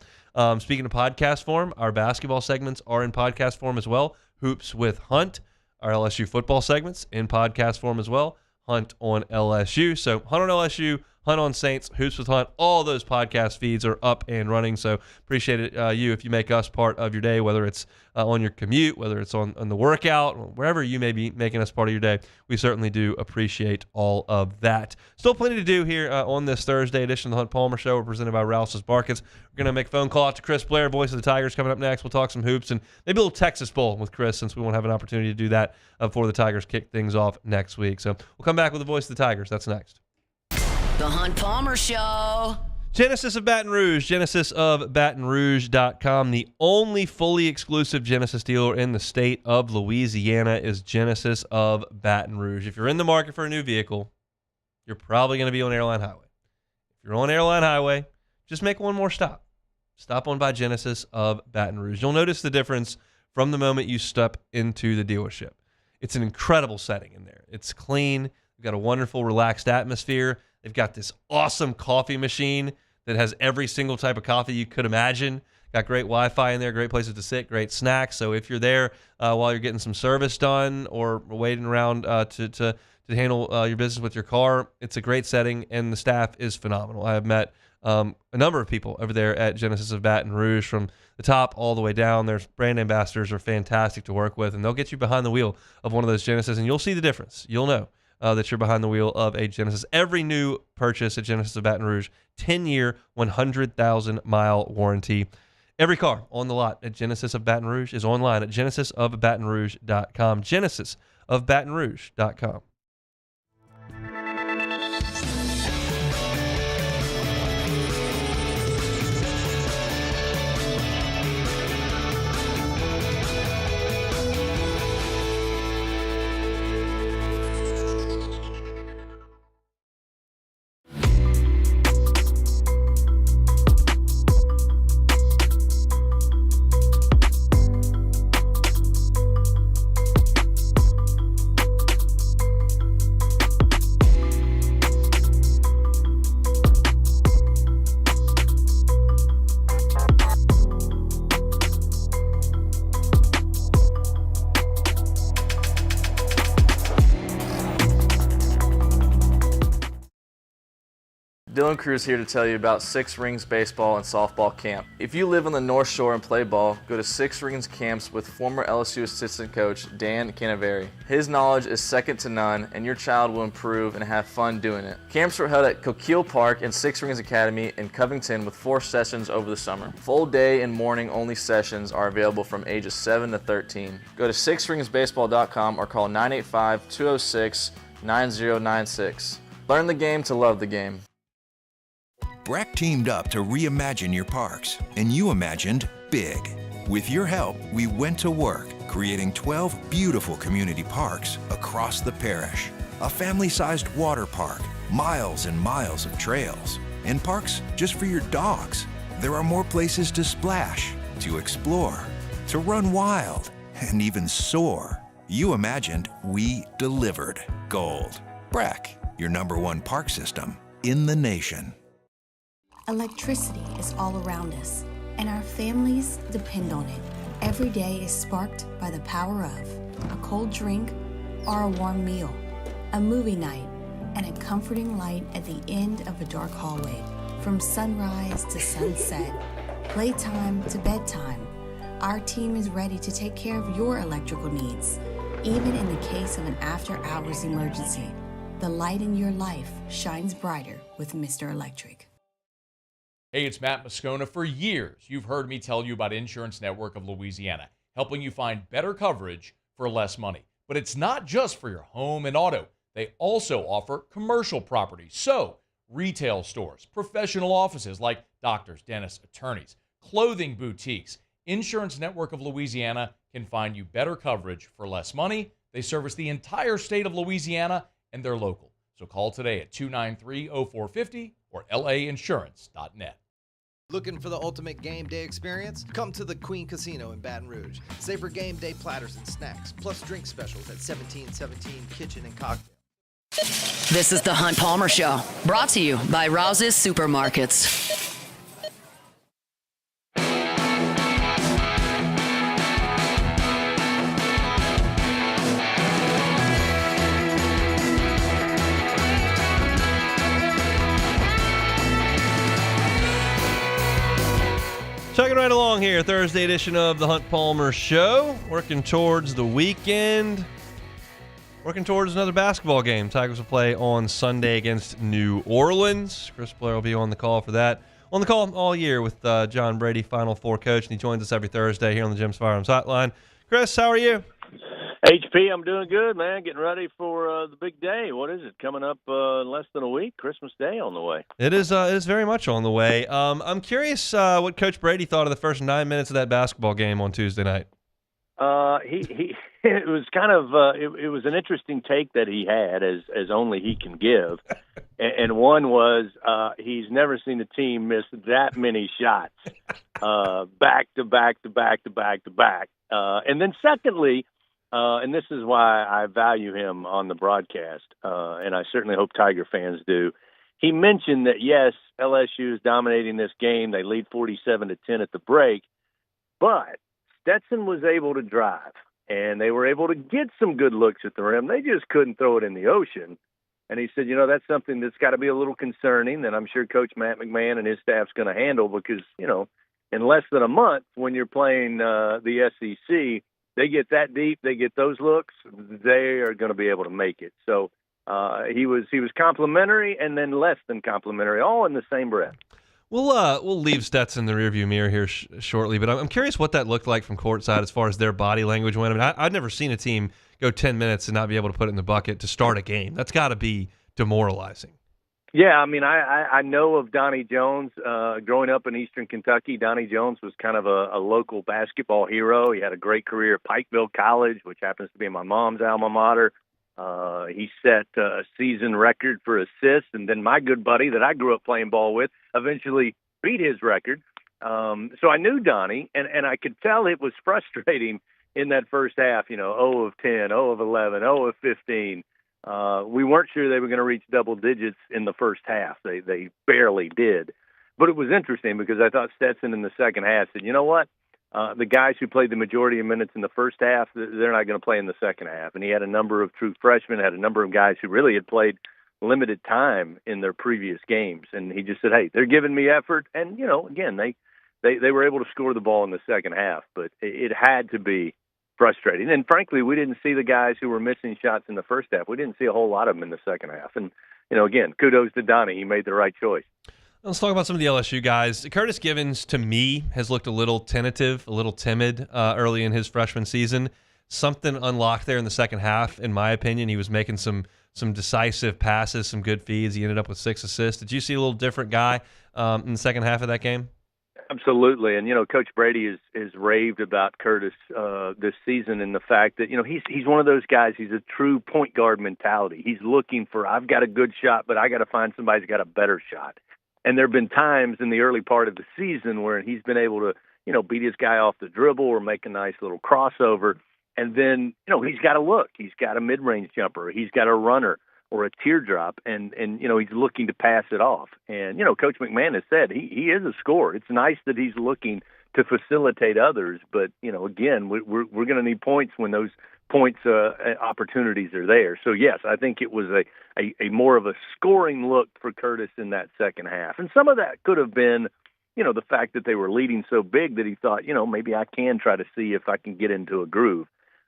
Speaking of podcast form, our basketball segments are in podcast form as well. Hoops with Hunt, our LSU football segments in podcast form as well. Hunt on LSU. So Hunt on LSU, Hunt on Saints, Hoops with Hunt, all those podcast feeds are up and running. So appreciate it, you, if you make us part of your day, whether it's on your commute, whether it's on the workout, wherever you may be making us part of your day. We certainly do appreciate all of that. Still plenty to do here on this Thursday edition of the Hunt Palmer Show. We're presented by Rouse's Markets. We're going to make a phone call out to Chris Blair, voice of the Tigers, coming up next. We'll talk some hoops and maybe a little Texas Bowl with Chris, since we won't have an opportunity to do that before the Tigers kick things off next week. So we'll come back with the voice of the Tigers. That's next. The Hunt Palmer Show. Genesis of Baton Rouge, genesisofbatonrouge.com. The only fully exclusive Genesis dealer in the state of Louisiana is Genesis of Baton Rouge. If you're in the market for a new vehicle, you're probably going to be on Airline Highway. If you're on Airline Highway, just make one more stop. Stop on by Genesis of Baton Rouge. You'll notice the difference from the moment you step into the dealership. It's an incredible setting in there. It's clean. We've got a wonderful, relaxed atmosphere. They've got this awesome coffee machine that has every single type of coffee you could imagine. Got great Wi-Fi in there, great places to sit, great snacks. So if you're there while you're getting some service done or waiting around to handle your business with your car, it's a great setting, and the staff is phenomenal. I have met a number of people over there at Genesis of Baton Rouge, from the top all the way down. Their brand ambassadors are fantastic to work with, and they'll get you behind the wheel of one of those Genesis, and you'll see the difference. You'll know that you're behind the wheel of a Genesis. Every new purchase at Genesis of Baton Rouge, 10-year, 100,000-mile warranty. Every car on the lot at Genesis of Baton Rouge is online at genesisofbatonrouge.com. genesisofbatonrouge.com. Dylan Cruz here to tell you about Six Rings Baseball and Softball Camp. If you live on the North Shore and play ball, go to Six Rings Camps with former LSU assistant coach Dan Canaveri. His knowledge is second to none, and your child will improve and have fun doing it. Camps were held at Coquille Park and Six Rings Academy in Covington with 4 sessions over the summer. Full day and morning only sessions are available from ages 7 to 13. Go to sixringsbaseball.com or call 985-206-9096. Learn the game to love the game. Breck teamed up to reimagine your parks, and you imagined big. With your help, we went to work, creating 12 beautiful community parks across the parish. A family-sized water park, miles and miles of trails, and parks just for your dogs. There are more places to splash, to explore, to run wild, and even soar. You imagined, we delivered gold. Breck, your #1 park system in the nation. Electricity is all around us, and our families depend on it. Every day is sparked by the power of a cold drink or a warm meal, a movie night, and a comforting light at the end of a dark hallway. From sunrise to sunset, playtime to bedtime, our team is ready to take care of your electrical needs. Even in the case of an after-hours emergency, the light in your life shines brighter with Mr. Electric. Hey, it's Matt Moscona. For years, you've heard me tell you about Insurance Network of Louisiana, helping you find better coverage for less money. But it's not just for your home and auto. They also offer commercial property. So, retail stores, professional offices like doctors, dentists, attorneys, clothing boutiques. Insurance Network of Louisiana can find you better coverage for less money. They service the entire state of Louisiana, and they're local. So call today at 293-0450 or lainsurance.net. Looking for the ultimate game day experience? Come to the Queen Casino in Baton Rouge. Savor game day platters and snacks, plus drink specials at 1717 Kitchen and Cocktail. This is the Hunt Palmer Show, brought to you by Rouse's Supermarkets. Chugging right along here, Thursday edition of the Hunt Palmer Show. Working towards the weekend. Working towards another basketball game. Tigers will play on Sunday against New Orleans. Chris Blair will be on the call for that. On the call all year with John Brady, Final Four coach, and he joins us every Thursday here on the Jim's Firearms Hotline. Chris, how are you? HP, I'm doing good, man. Getting ready for the big day. What is it? Coming up in less than a week. Christmas Day on the way. It is very much on the way. I'm curious what Coach Brady thought of the first 9 minutes of that basketball game on Tuesday night. He it was kind of it was an interesting take that he had, as only he can give. And one was he's never seen a team miss that many shots back to back to back to back to back. And then secondly, and this is why I value him on the broadcast, and I certainly hope Tiger fans do. He mentioned that, yes, LSU is dominating this game. They lead 47-10 at the break, but Stetson was able to drive, and they were able to get some good looks at the rim. They just couldn't throw it in the ocean. And he said, that's something that's got to be a little concerning that I'm sure Coach Matt McMahon and his staff's going to handle because, in less than a month when you're playing the SEC, they get that deep, they get those looks, they are going to be able to make it. So he was complimentary and then less than complimentary, all in the same breath. We'll leave Stetson in the rearview mirror here shortly, but I'm curious what that looked like from courtside as far as their body language went. I mean, I've never seen a team go 10 minutes and not be able to put it in the bucket to start a game. That's got to be demoralizing. Yeah, I mean, I know of Donnie Jones. Growing up in Eastern Kentucky, Donnie Jones was kind of a local basketball hero. He had a great career at Pikeville College, which happens to be my mom's alma mater. He set a season record for assists, and then my good buddy that I grew up playing ball with eventually beat his record. So I knew Donnie, and I could tell it was frustrating in that first half, 0 of 10, 0 of 11, 0 of 15. We weren't sure they were going to reach double digits in the first half. They barely did. But it was interesting because I thought Stetson in the second half said, you know what? The guys who played the majority of minutes in the first half, they're not going to play in the second half. And he had a number of true freshmen, had a number of guys who really had played limited time in their previous games. And he just said, hey, they're giving me effort. And, again, they were able to score the ball in the second half. But it had to be frustrating. And frankly, we didn't see the guys who were missing shots in the first half. We didn't see a whole lot of them in the second half. And, again, kudos to Donnie. He made the right choice. Let's talk about some of the LSU guys. Curtis Givens, to me, has looked a little tentative, a little timid early in his freshman season. Something unlocked there in the second half, in my opinion. He was making some decisive passes, some good feeds. He ended up with 6 assists. Did you see a little different guy in the second half of that game? Absolutely. And, Coach Brady is raved about Curtis this season in the fact that, he's one of those guys. He's a true point guard mentality. He's looking for, I've got a good shot, but I got to find somebody who's got a better shot. And there have been times in the early part of the season where he's been able to, beat his guy off the dribble or make a nice little crossover. And then, he's got a look. He's got a mid-range jumper. He's got a runner or a teardrop. And he's looking to pass it off. And, Coach McMahon has said he is a scorer. It's nice that he's looking to facilitate others. But, again, we're going to need points when those points opportunities are there. So, yes, I think it was a more of a scoring look for Curtis in that second half. And some of that could have been, the fact that they were leading so big that he thought, maybe I can try to see if I can get into a groove.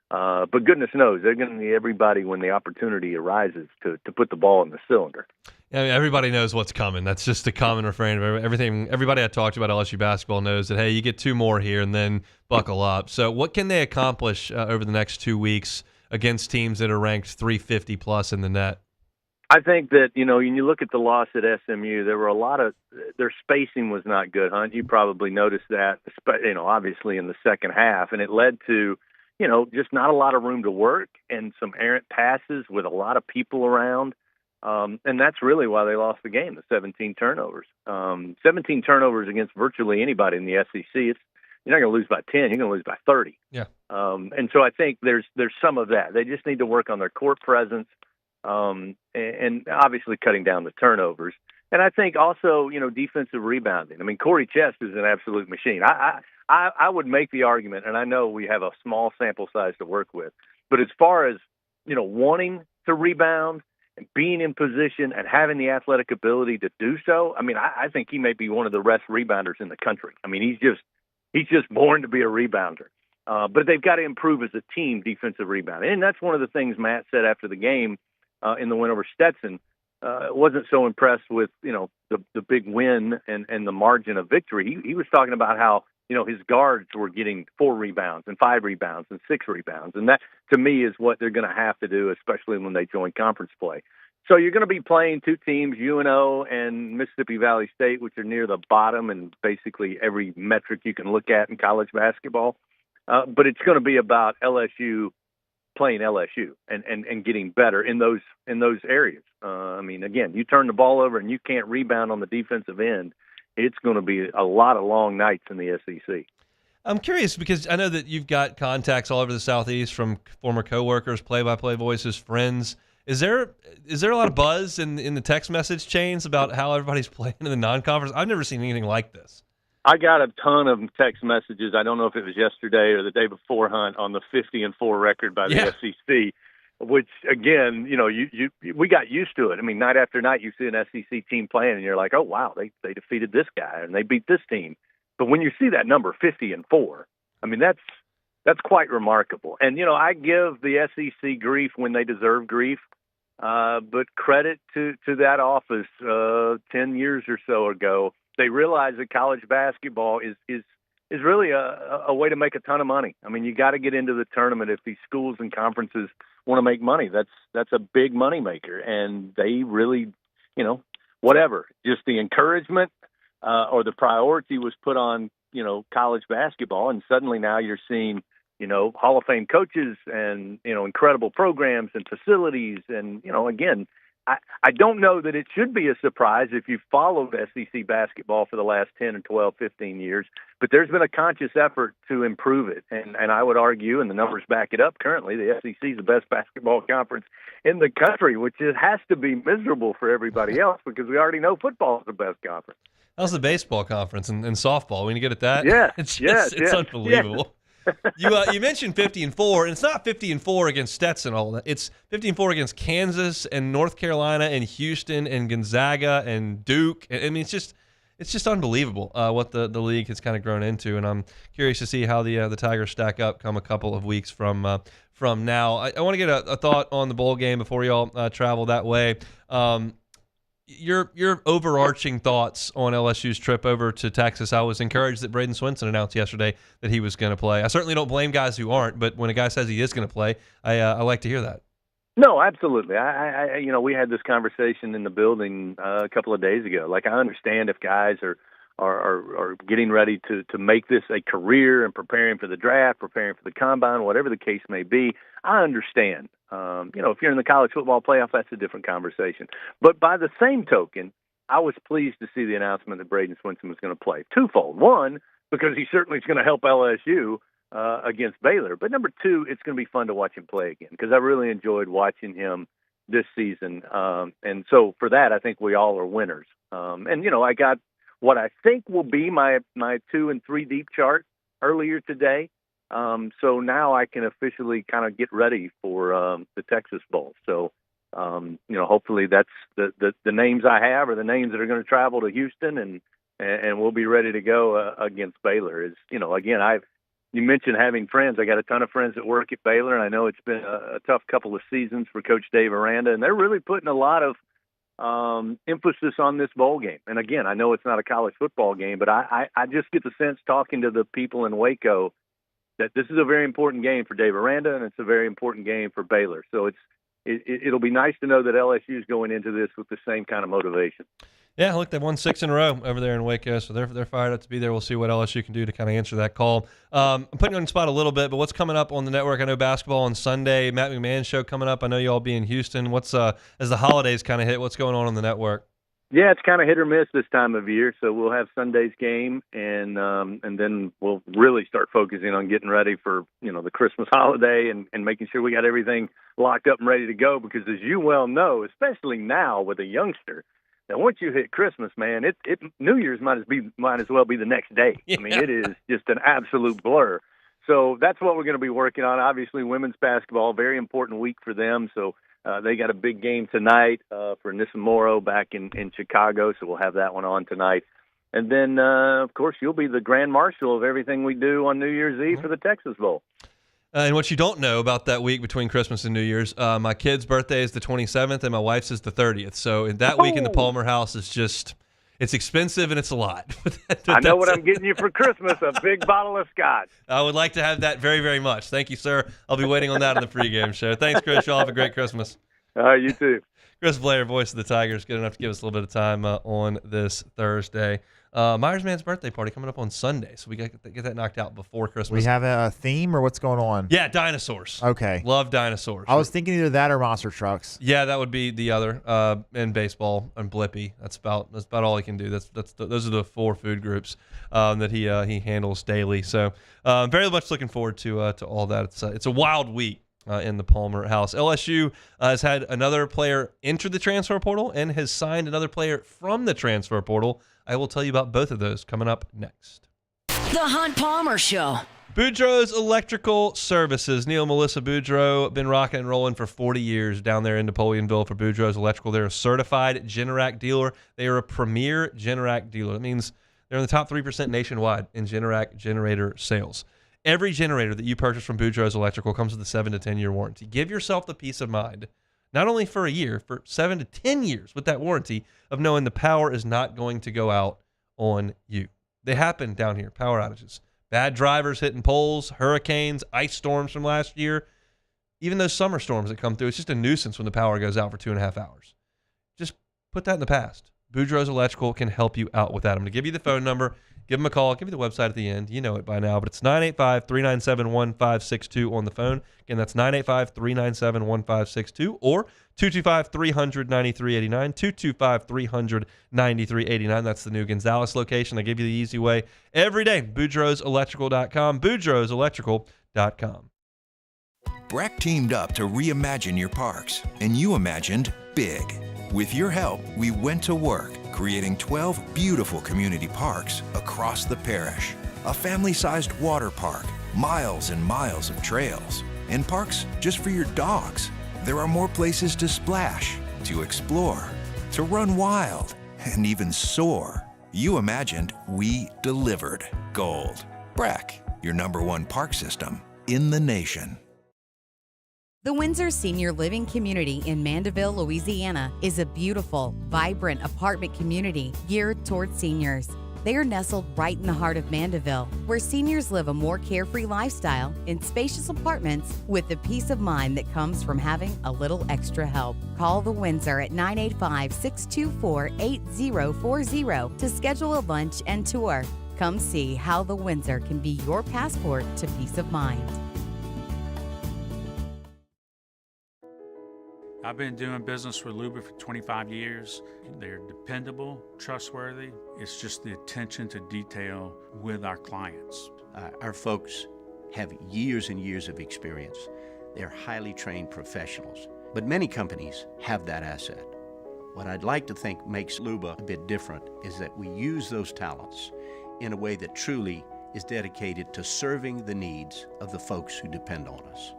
But goodness knows they're going to need everybody when the opportunity arises to put the ball in the cylinder. I mean, everybody knows what's coming. That's just a common refrain of everything. Everybody I talked to about LSU basketball knows that, hey, you get 2 more here and then buckle up. So what can they accomplish over the next 2 weeks against teams that are ranked 350 plus in the net? I think that, when you look at the loss at SMU, there were a lot of – their spacing was not good, Hunt. You probably noticed that, obviously in the second half. And it led to, just not a lot of room to work and some errant passes with a lot of people around. And that's really why they lost the game, the 17 turnovers. 17 turnovers against virtually anybody in the SEC. You're not going to lose by 10. You're going to lose by 30. Yeah. And so I think there's some of that. They just need to work on their court presence and obviously cutting down the turnovers. And I think also, defensive rebounding. I mean, Corey Chest is an absolute machine. I would make the argument, and I know we have a small sample size to work with, but as far as, wanting to rebound, and being in position and having the athletic ability to do so, I mean, I think he may be one of the best rebounders in the country. I mean, he's just born to be a rebounder. But they've got to improve as a team defensive rebounding. And that's one of the things Matt said after the game in the win over Stetson. Wasn't so impressed with, the big win and the margin of victory. He was talking about how, his guards were getting 4 rebounds and 5 rebounds and 6 rebounds. And that, to me, is what they're going to have to do, especially when they join conference play. So you're going to be playing 2 teams, UNO and Mississippi Valley State, which are near the bottom in basically every metric you can look at in college basketball. But it's going to be about LSU playing LSU and getting better in those areas. I mean, again, you turn the ball over and you can't rebound on the defensive end, it's going to be a lot of long nights in the SEC. I'm curious because I know that you've got contacts all over the Southeast from former coworkers, play-by-play voices, friends. Is there a lot of buzz in the text message chains about how everybody's playing in the non-conference? I've never seen anything like this. I got a ton of text messages. I don't know if it was yesterday or the day before, Hunt, on the 50-4 record by the SEC, which, again, we got used to it. I mean, night after night you see an SEC team playing and you're like, oh, wow, they defeated this guy and they beat this team. But when you see that number 50-4, I mean, that's quite remarkable. And, I give the SEC grief when they deserve grief, but credit to that office 10 years or so ago. They realized that college basketball is really a way to make a ton of money. I mean, you got to get into the tournament if these schools and conferences want to make money. That's a big money maker, and they really, whatever. Just the encouragement or the priority was put on, college basketball, and suddenly now you're seeing, Hall of Fame coaches and, incredible programs and facilities, and again. I don't know that it should be a surprise if you've followed SEC basketball for the last 10 or 12, 15 years, but there's been a conscious effort to improve it. And I would argue, and the numbers back it up currently, the SEC is the best basketball conference in the country, which has to be miserable for everybody else because we already know football is the best conference. How's the baseball conference and softball? When you get at that? Yeah, it's unbelievable. You mentioned 50-4, and it's not 50-4 against Stetson. All that it's 50-4 against Kansas and North Carolina and Houston and Gonzaga and Duke. I mean, it's just unbelievable what the league has kind of grown into, and I'm curious to see how the Tigers stack up come a couple of weeks from now. I want to get a thought on the bowl game before y'all travel that way. Your overarching thoughts on LSU's trip over to Texas. I was encouraged that Braden Swinson announced yesterday that he was going to play. I certainly don't blame guys who aren't, but when a guy says he is going to play, I like to hear that. No, absolutely. I we had this conversation in the building a couple of days ago. Like, I understand if guys are getting ready to make this a career and preparing for the draft, preparing for the combine, whatever the case may be. I understand. If you're in the college football playoff, that's a different conversation. But by the same token, I was pleased to see the announcement that Braden Swinson was going to play. Twofold. One, because he certainly is going to help LSU against Baylor. But number two, it's going to be fun to watch him play again because I really enjoyed watching him this season. And so for that, I think we all are winners. I got what I think will be my 2 and 3 deep chart earlier today. So now I can officially kind of get ready for the Texas Bowl. So, hopefully that's the names I have are the names that are going to travel to Houston and we'll be ready to go against Baylor. Again, you mentioned having friends. I got a ton of friends that work at Baylor, and I know it's been a tough couple of seasons for Coach Dave Aranda, and they're really putting a lot of emphasis on this bowl game. And again, I know it's not a college football game, but I just get the sense talking to the people in Waco that this is a very important game for Dave Aranda, and it's a very important game for Baylor. So it'll be nice to know that LSU is going into this with the same kind of motivation. Yeah, look, they've won 6 in a row over there in Waco, so they're fired up to be there. We'll see what LSU can do to kind of answer that call. I'm putting you on the spot a little bit, but what's coming up on the network? I know basketball on Sunday, Matt McMahon's show coming up. I know you all be in Houston. What's as the holidays kind of hit, what's going on the network? Yeah, it's kind of hit or miss this time of year. So we'll have Sunday's game, and then we'll really start focusing on getting ready for the Christmas holiday and making sure we got everything locked up and ready to go. Because as you well know, especially now with a youngster, that once you hit Christmas, man, it New Year's might as well be the next day. Yeah. I mean, it is just an absolute blur. So that's what we're going to be working on. Obviously, women's basketball, very important week for them. So they got a big game tonight for Nissimoro back in Chicago. So we'll have that one on tonight. And then, of course, you'll be the grand marshal of everything we do on New Year's Eve for the Texas Bowl. And what you don't know about that week between Christmas and New Year's, my kid's birthday is the 27th and my wife's is the 30th. So in that week in the Palmer house is just, it's expensive and it's a lot. I know what I'm getting you for Christmas, a big bottle of scotch. I would like to have that very, very much. Thank you, sir. I'll be waiting on that on the pregame show. Thanks, Chris. Y'all have a great Christmas. You too. Chris Blair, voice of the Tigers, good enough to give us a little bit of time on this Thursday. Myers Man's birthday party coming up on Sunday, so we got to get that knocked out before Christmas. We have a theme, or what's going on? Yeah, dinosaurs. Okay. Love dinosaurs. I was thinking either that or monster trucks. Yeah, that would be the other. And baseball and Blippy. That's about all he can do. Those are the 4 food groups that he handles daily. So very much looking forward to all that. It's a wild week in the Palmer house. LSU has had another player enter the transfer portal and has signed another player from the transfer portal. I will tell you about both of those coming up next. The Hunt Palmer Show. Boudreaux's Electrical Services. Neil and Melissa Boudreaux been rocking and rolling for 40 years down there in Napoleonville for Boudreaux's Electrical. They're a certified Generac dealer. They are a premier Generac dealer. That means they're in the top 3% nationwide in Generac generator sales. Every generator that you purchase from Boudreaux's Electrical comes with a 7 to 10 year warranty. Give yourself the peace of mind, not only for a year, for 7 to 10 years with that warranty of knowing the power is not going to go out on you. They happen down here, power outages. Bad drivers hitting poles, hurricanes, ice storms from last year. Even those summer storms that come through, it's just a nuisance when the power goes out for 2.5 hours. Just put that in the past. Boudreaux's Electrical can help you out with that. I'm going to give you the phone number. Give them a call. I'll give you the website at the end. You know it by now, but it's 985-397-1562 on the phone. Again, that's 985-397-1562 or 225-300-9389, 225-300-9389. That's the new Gonzales location. I give you the easy way every day. Boudreaux'Electrical.com, Boudreaux'Electrical.com. Breck teamed up to reimagine your parks, and you imagined big. With your help, we went to work, creating 12 beautiful community parks across the parish. A family-sized water park, miles and miles of trails, and parks just for your dogs. There are more places to splash, to explore, to run wild, and even soar. You imagined, we delivered. Gold. Breck, your #1 park system in the nation. The Windsor Senior Living Community in Mandeville, Louisiana is a beautiful, vibrant apartment community geared towards seniors. They are nestled right in the heart of Mandeville, where seniors live a more carefree lifestyle in spacious apartments with the peace of mind that comes from having a little extra help. Call the Windsor at 985-624-8040 to schedule a lunch and tour. Come see how the Windsor can be your passport to peace of mind. I've been doing business with Luba for 25 years. They're dependable, trustworthy. It's just the attention to detail with our clients. Our folks have years and years of experience. They're highly trained professionals, but many companies have that asset. What I'd like to think makes Luba a bit different is that we use those talents in a way that truly is dedicated to serving the needs of the folks who depend on us.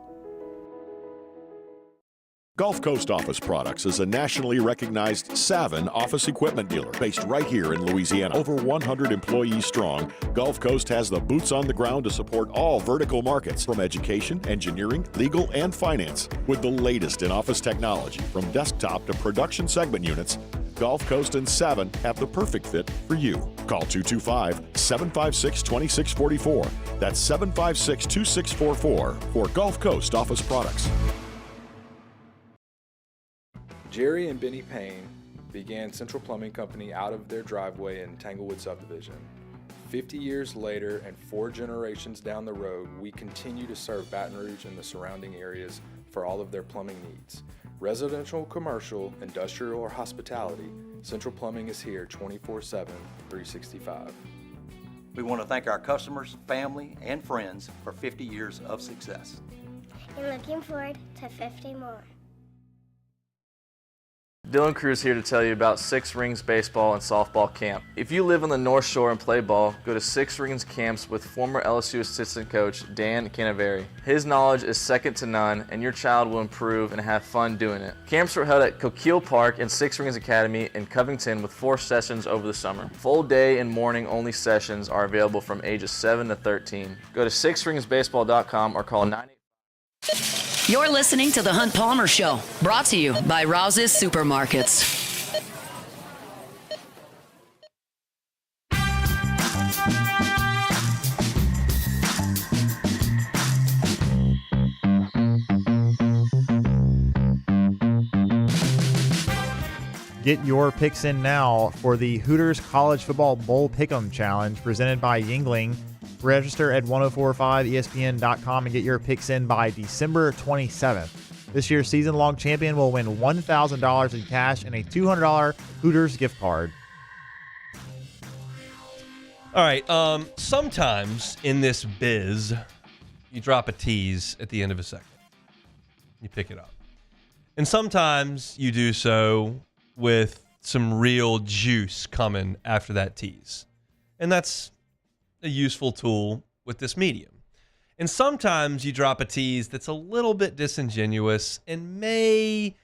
Gulf Coast Office Products is a nationally recognized Savin office equipment dealer based right here in Louisiana. Over 100 employees strong, Gulf Coast has the boots on the ground to support all vertical markets, from education, engineering, legal, and finance. With the latest in office technology, from desktop to production segment units, Gulf Coast and Savin have the perfect fit for you. Call 225-756-2644. That's 756-2644 for Gulf Coast Office Products. Jerry and Benny Payne began Central Plumbing Company out of their driveway in Tanglewood Subdivision. 50 years later and 4 generations down the road, we continue to serve Baton Rouge and the surrounding areas for all of their plumbing needs. Residential, commercial, industrial, or hospitality, Central Plumbing is here 24/7, 365. We want to thank our customers, family, and friends for 50 years of success. And looking forward to 50 more. Dylan Cruz here to tell you about Six Rings Baseball and Softball Camp. If you live on the North Shore and play ball, go to Six Rings Camps with former LSU assistant coach Dan Canaveri. His knowledge is second to none, and your child will improve and have fun doing it. Camps were held at Coquille Park and Six Rings Academy in Covington with 4 sessions over the summer. Full day and morning only sessions are available from ages 7 to 13. Go to sixringsbaseball.com or call 988. You're listening to The Hunt Palmer Show, brought to you by Rouse's Supermarkets. Get your picks in now for the Hooters College Football Bowl Pick'em Challenge presented by Yingling. Register at 1045ESPN.com and get your picks in by December 27th. This year's season-long champion will win $1,000 in cash and a $200 Hooters gift card. All right. Sometimes in this biz, you drop a tease at the end of a segment. You pick it up. And sometimes you do so with some real juice coming after that tease. And that's a useful tool with this medium. And sometimes you drop a tease that's a little bit disingenuous and may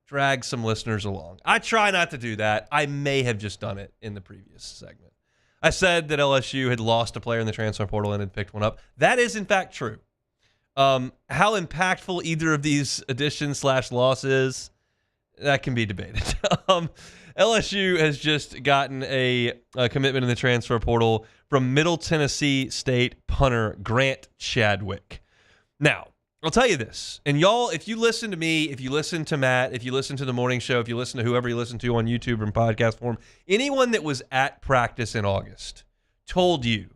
drag some listeners along. I try not to do that. I may have just done it in the previous segment. I said that LSU had lost a player in the transfer portal and had picked one up. That is, in fact, true. How impactful either of these additions / losses, that can be debated. LSU has just gotten a commitment in the transfer portal from Middle Tennessee State punter Grant Chadwick. Now, I'll tell you this, and y'all, if you listen to me, if you listen to Matt, if you listen to the morning show, if you listen to whoever you listen to on YouTube and podcast form, anyone that was at practice in August told you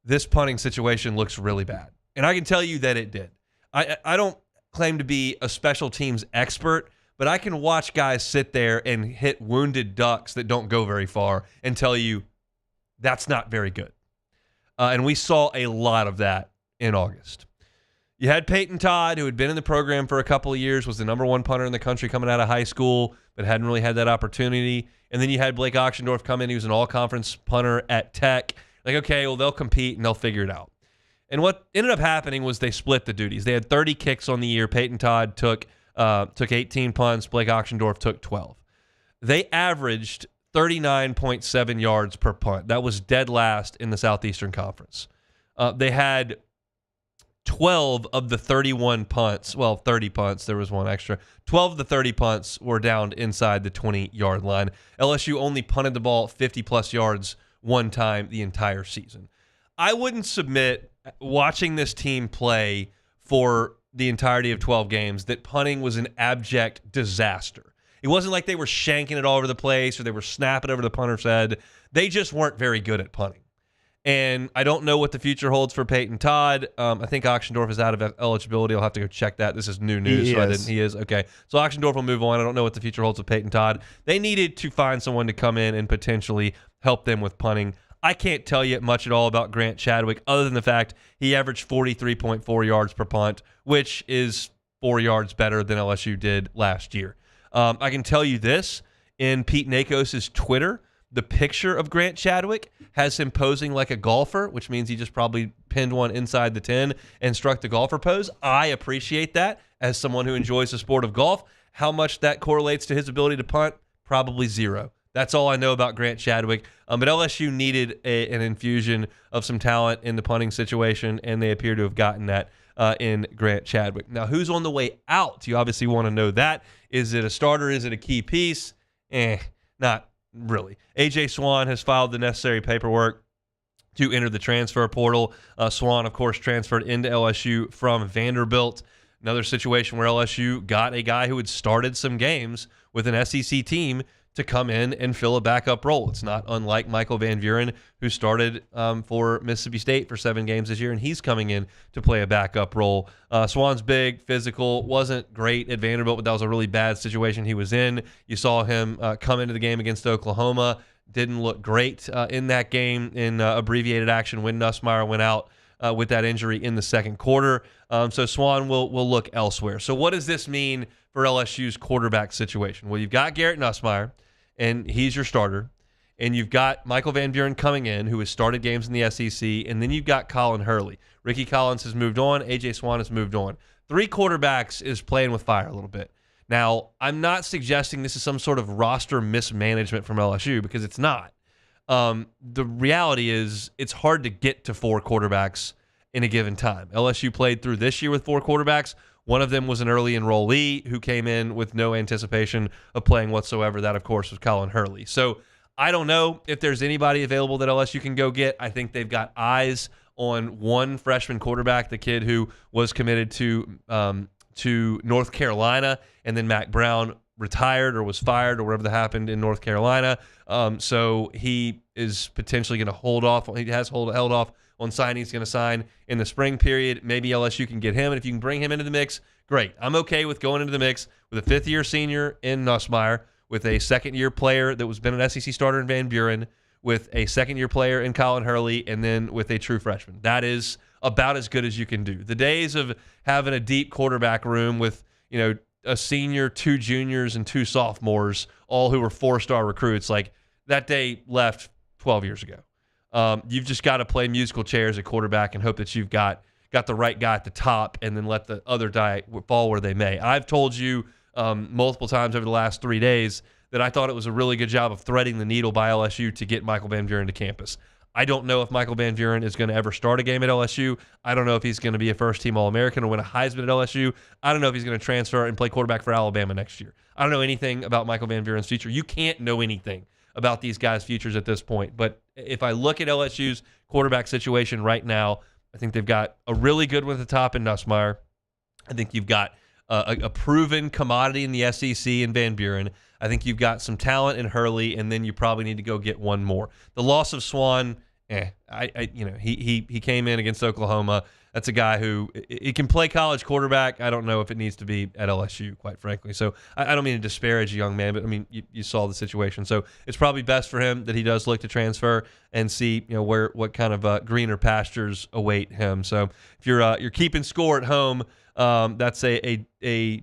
this punting situation looks really bad. And I can tell you that it did. I don't claim to be a special teams expert, but I can watch guys sit there and hit wounded ducks that don't go very far and tell you that's not very good. And we saw a lot of that in August. You had Peyton Todd, who had been in the program for a couple of years, was the #1 punter in the country coming out of high school, but hadn't really had that opportunity. And then you had Blake Oxendorf come in. He was an all-conference punter at Tech. Like, okay, well, they'll compete and they'll figure it out. And what ended up happening was they split the duties. They had 30 kicks on the year. Peyton Todd took 18 punts. Blake Oxendorf took 12. They averaged 39.7 yards per punt. That was dead last in the Southeastern Conference. They had 12 of the 31 punts, well, 30 punts, there was one extra. 12 of the 30 punts were down inside the 20-yard line. LSU only punted the ball 50-plus yards one time the entire season. I wouldn't submit, watching this team play for the entirety of 12 games, that punting was an abject disaster. It wasn't like they were shanking it all over the place or they were snapping over the punter's head. They just weren't very good at punting. And I don't know what the future holds for Peyton Todd. I think Oxendorf is out of eligibility. I'll have to go check that. This is new news. He is. Okay. So Oxendorf will move on. I don't know what the future holds with Peyton Todd. They needed to find someone to come in and potentially help them with punting. I can't tell you much at all about Grant Chadwick other than the fact he averaged 43.4 yards per punt, which is 4 yards better than LSU did last year. I can tell you this. In Pete Nakos's Twitter, the picture of Grant Chadwick has him posing like a golfer, which means he just probably pinned one inside the 10 and struck the golfer pose. I appreciate that as someone who enjoys the sport of golf. How much that correlates to his ability to punt? Probably zero. That's all I know about Grant Chadwick. But LSU needed an infusion of some talent in the punting situation, and they appear to have gotten that in Grant Chadwick. Now, who's on the way out? You obviously want to know that. Is it a starter? Is it a key piece? Not really. A.J. Swan has filed the necessary paperwork to enter the transfer portal. Swan, of course, transferred into LSU from Vanderbilt. Another situation where LSU got a guy who had started some games with an SEC team to come in and fill a backup role. It's not unlike Michael Van Buren, who started for Mississippi State for 7 games this year, and he's coming in to play a backup role. Swan's big, physical, wasn't great at Vanderbilt, but that was a really bad situation he was in. You saw him come into the game against Oklahoma, didn't look great in that game in abbreviated action when Nussmeier went out with that injury in the second quarter. So Swan will look elsewhere. So what does this mean for LSU's quarterback situation? Well, you've got Garrett Nussmeier, and he's your starter. And you've got Michael Van Buren coming in, who has started games in the SEC. And then you've got Colin Hurley. Ricky Collins has moved on. A.J. Swan has moved on. 3 quarterbacks is playing with fire a little bit. Now, I'm not suggesting this is some sort of roster mismanagement from LSU, because it's not. The reality is it's hard to get to 4 quarterbacks in a given time. LSU played through this year with 4 quarterbacks. One of them was an early enrollee who came in with no anticipation of playing whatsoever. That, of course, was Colin Hurley. So I don't know if there's anybody available that LSU can go get. I think they've got eyes on one freshman quarterback, the kid who was committed to North Carolina, and then Mac Brown retired or was fired or whatever that happened in North Carolina. So he is potentially going to hold off. He has held off on signing. He's going to sign in the spring period. Maybe LSU can get him, and if you can bring him into the mix, great. I'm okay with going into the mix with a 5th-year senior in Nussmeier, with a 2nd-year player that was been an SEC starter in Van Buren, with a 2nd-year player in Colin Hurley, and then with a true freshman. That is about as good as you can do. The days of having a deep quarterback room with, a senior, 2 juniors, and 2 sophomores, all who were 4-star recruits, like that day left 12 years ago. You've just got to play musical chairs at quarterback and hope that you've got the right guy at the top, and then let the other guy fall where they may. I've told you multiple times over the last 3 days that I thought it was a really good job of threading the needle by LSU to get Michael Van Buren to campus. I don't know if Michael Van Buren is going to ever start a game at LSU. I don't know if he's going to be a first-team All-American or win a Heisman at LSU. I don't know if he's going to transfer and play quarterback for Alabama next year. I don't know anything about Michael Van Buren's future. You can't know anything about these guys' futures at this point. But if I look at LSU's quarterback situation right now, I think they've got a really good one at the top in Nussmeier. I think you've got a proven commodity in the SEC in Van Buren. I think you've got some talent in Hurley, and then you probably need to go get one more. The loss of Swan, he came in against Oklahoma. That's a guy who he can play college quarterback. I don't know if it needs to be at LSU, quite frankly. So I don't mean to disparage a young man, but I mean you saw the situation. So it's probably best for him that he does look to transfer and see what kind of greener pastures await him. So if you're keeping score at home, that's a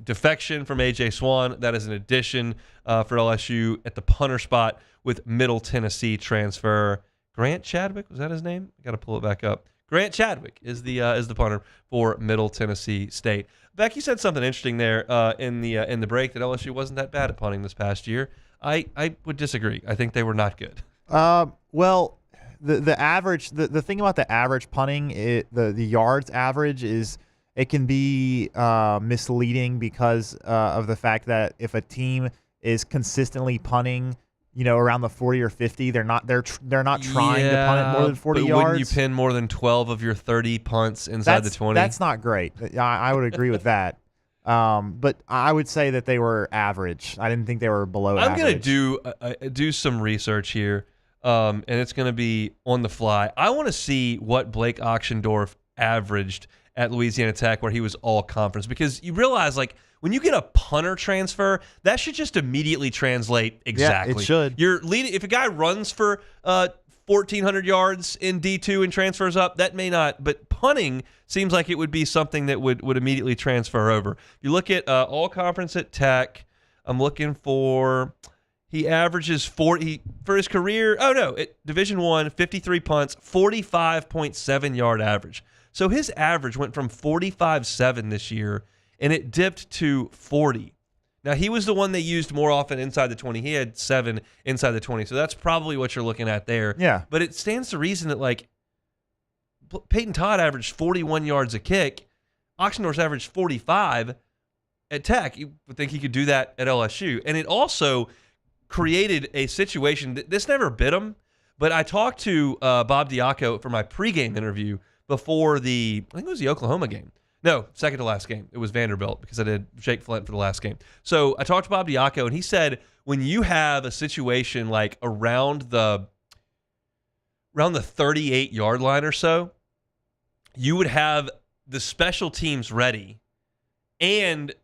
defection from A.J. Swan. That is an addition for LSU at the punter spot with Middle Tennessee transfer Grant Chadwick. Was that his name? I got to pull it back up. Grant Chadwick is the punter for Middle Tennessee State. Beck, you said something interesting there in the break, that LSU wasn't that bad at punting this past year. I would disagree. I think they were not good. Well, the average, the thing about the average punting, the yards average is, it can be misleading because of the fact that if a team is consistently punting, around the 40 or 50, they're not trying to punt it more than 40 yards. Wouldn't you pin more than 12 of your 30 punts inside the 20? That's not great. I would agree with that. But I would say that they were average. I didn't think they were below average. I'm going to do some research here, and it's going to be on the fly. I want to see what Blake Auchendorf averaged at Louisiana Tech, where he was all conference, because you realize, when you get a punter transfer, that should just immediately translate exactly. Yeah, it should. You're leading. If a guy runs for 1,400 yards in D2 and transfers up, that may not. But punting seems like it would be something that would immediately transfer over. You look at all conference at Tech. I'm looking for. He averages 40 for his career. Oh no, at Division I, 53 punts, 45.7 yard average. So his average went from 45.7 this year and it dipped to 40. Now, he was the one they used more often inside the 20. He had 7 inside the 20, so that's probably what you're looking at there. Yeah. But it stands to reason that, like, Peyton Todd averaged 41 yards a kick. Oxendorf's averaged 45 at Tech. You would think he could do that at LSU. And it also created a situation that this never bit him, but I talked to Bob Diaco for my pregame interview before I think it was the Oklahoma game. No, second to last game. It was Vanderbilt because I did Jake Flint for the last game. So I talked to Bob Diaco, and he said when you have a situation like around the 38-yard line or so, you would have the special teams ready and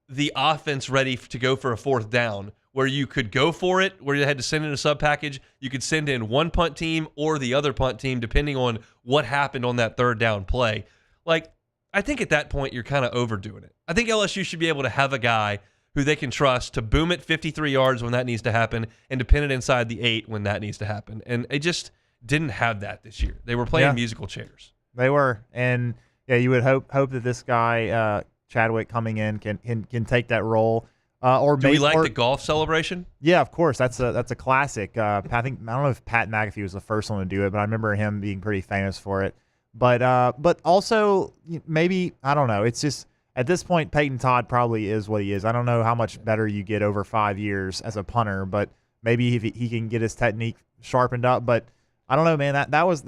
the offense ready to go for a fourth down, where you could go for it, where you had to send in a sub package. You could send in one punt team or the other punt team, depending on what happened on that third down play. Like, I think at that point, you're kind of overdoing it. I think LSU should be able to have a guy who they can trust to boom it 53 yards when that needs to happen and to pin it inside the 8 when that needs to happen. And it just didn't have that this year. They were playing musical chairs. They were. And, yeah, you would hope that this guy, Chadwick, coming in can take that role. Do we like the golf celebration? Yeah, of course. That's a classic. I don't know if Pat McAfee was the first one to do it, but I remember him being pretty famous for it. But also maybe, I don't know. It's just at this point, Peyton Todd probably is what he is. I don't know how much better you get over 5 years as a punter, but maybe if he can get his technique sharpened up. But I don't know, man. That was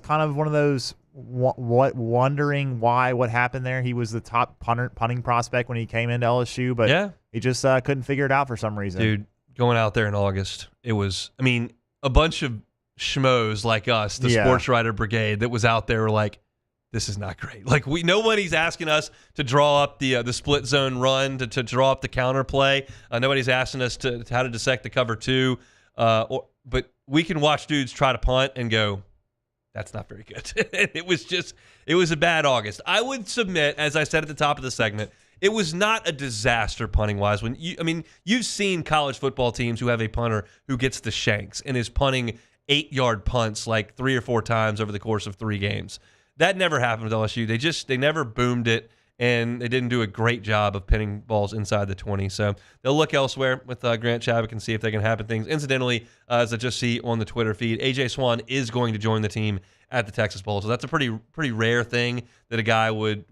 kind of one of those wondering what happened there. He was the top punting prospect when he came into LSU, but he just couldn't figure it out for some reason. Dude, going out there in August, it was, a bunch of schmoes like us, the sports writer brigade that was out there were like, this is not great. Like, nobody's asking us to draw up the split zone run, to draw up the counter play. Nobody's asking us to how to dissect the cover 2. But we can watch dudes try to punt and go, that's not very good. It was a bad August. I would submit, as I said at the top of the segment, it was not a disaster punting wise. You've seen college football teams who have a punter who gets the shanks and is punting 8-yard punts like 3 or 4 times over the course of 3 games. That never happened with LSU. They never boomed it, and they didn't do a great job of pinning balls inside the 20. So they'll look elsewhere with Grant Chadwick and see if they can happen things. Incidentally, as I just see on the Twitter feed, A.J. Swan is going to join the team at the Texas Bowl. So that's a pretty rare thing that a guy would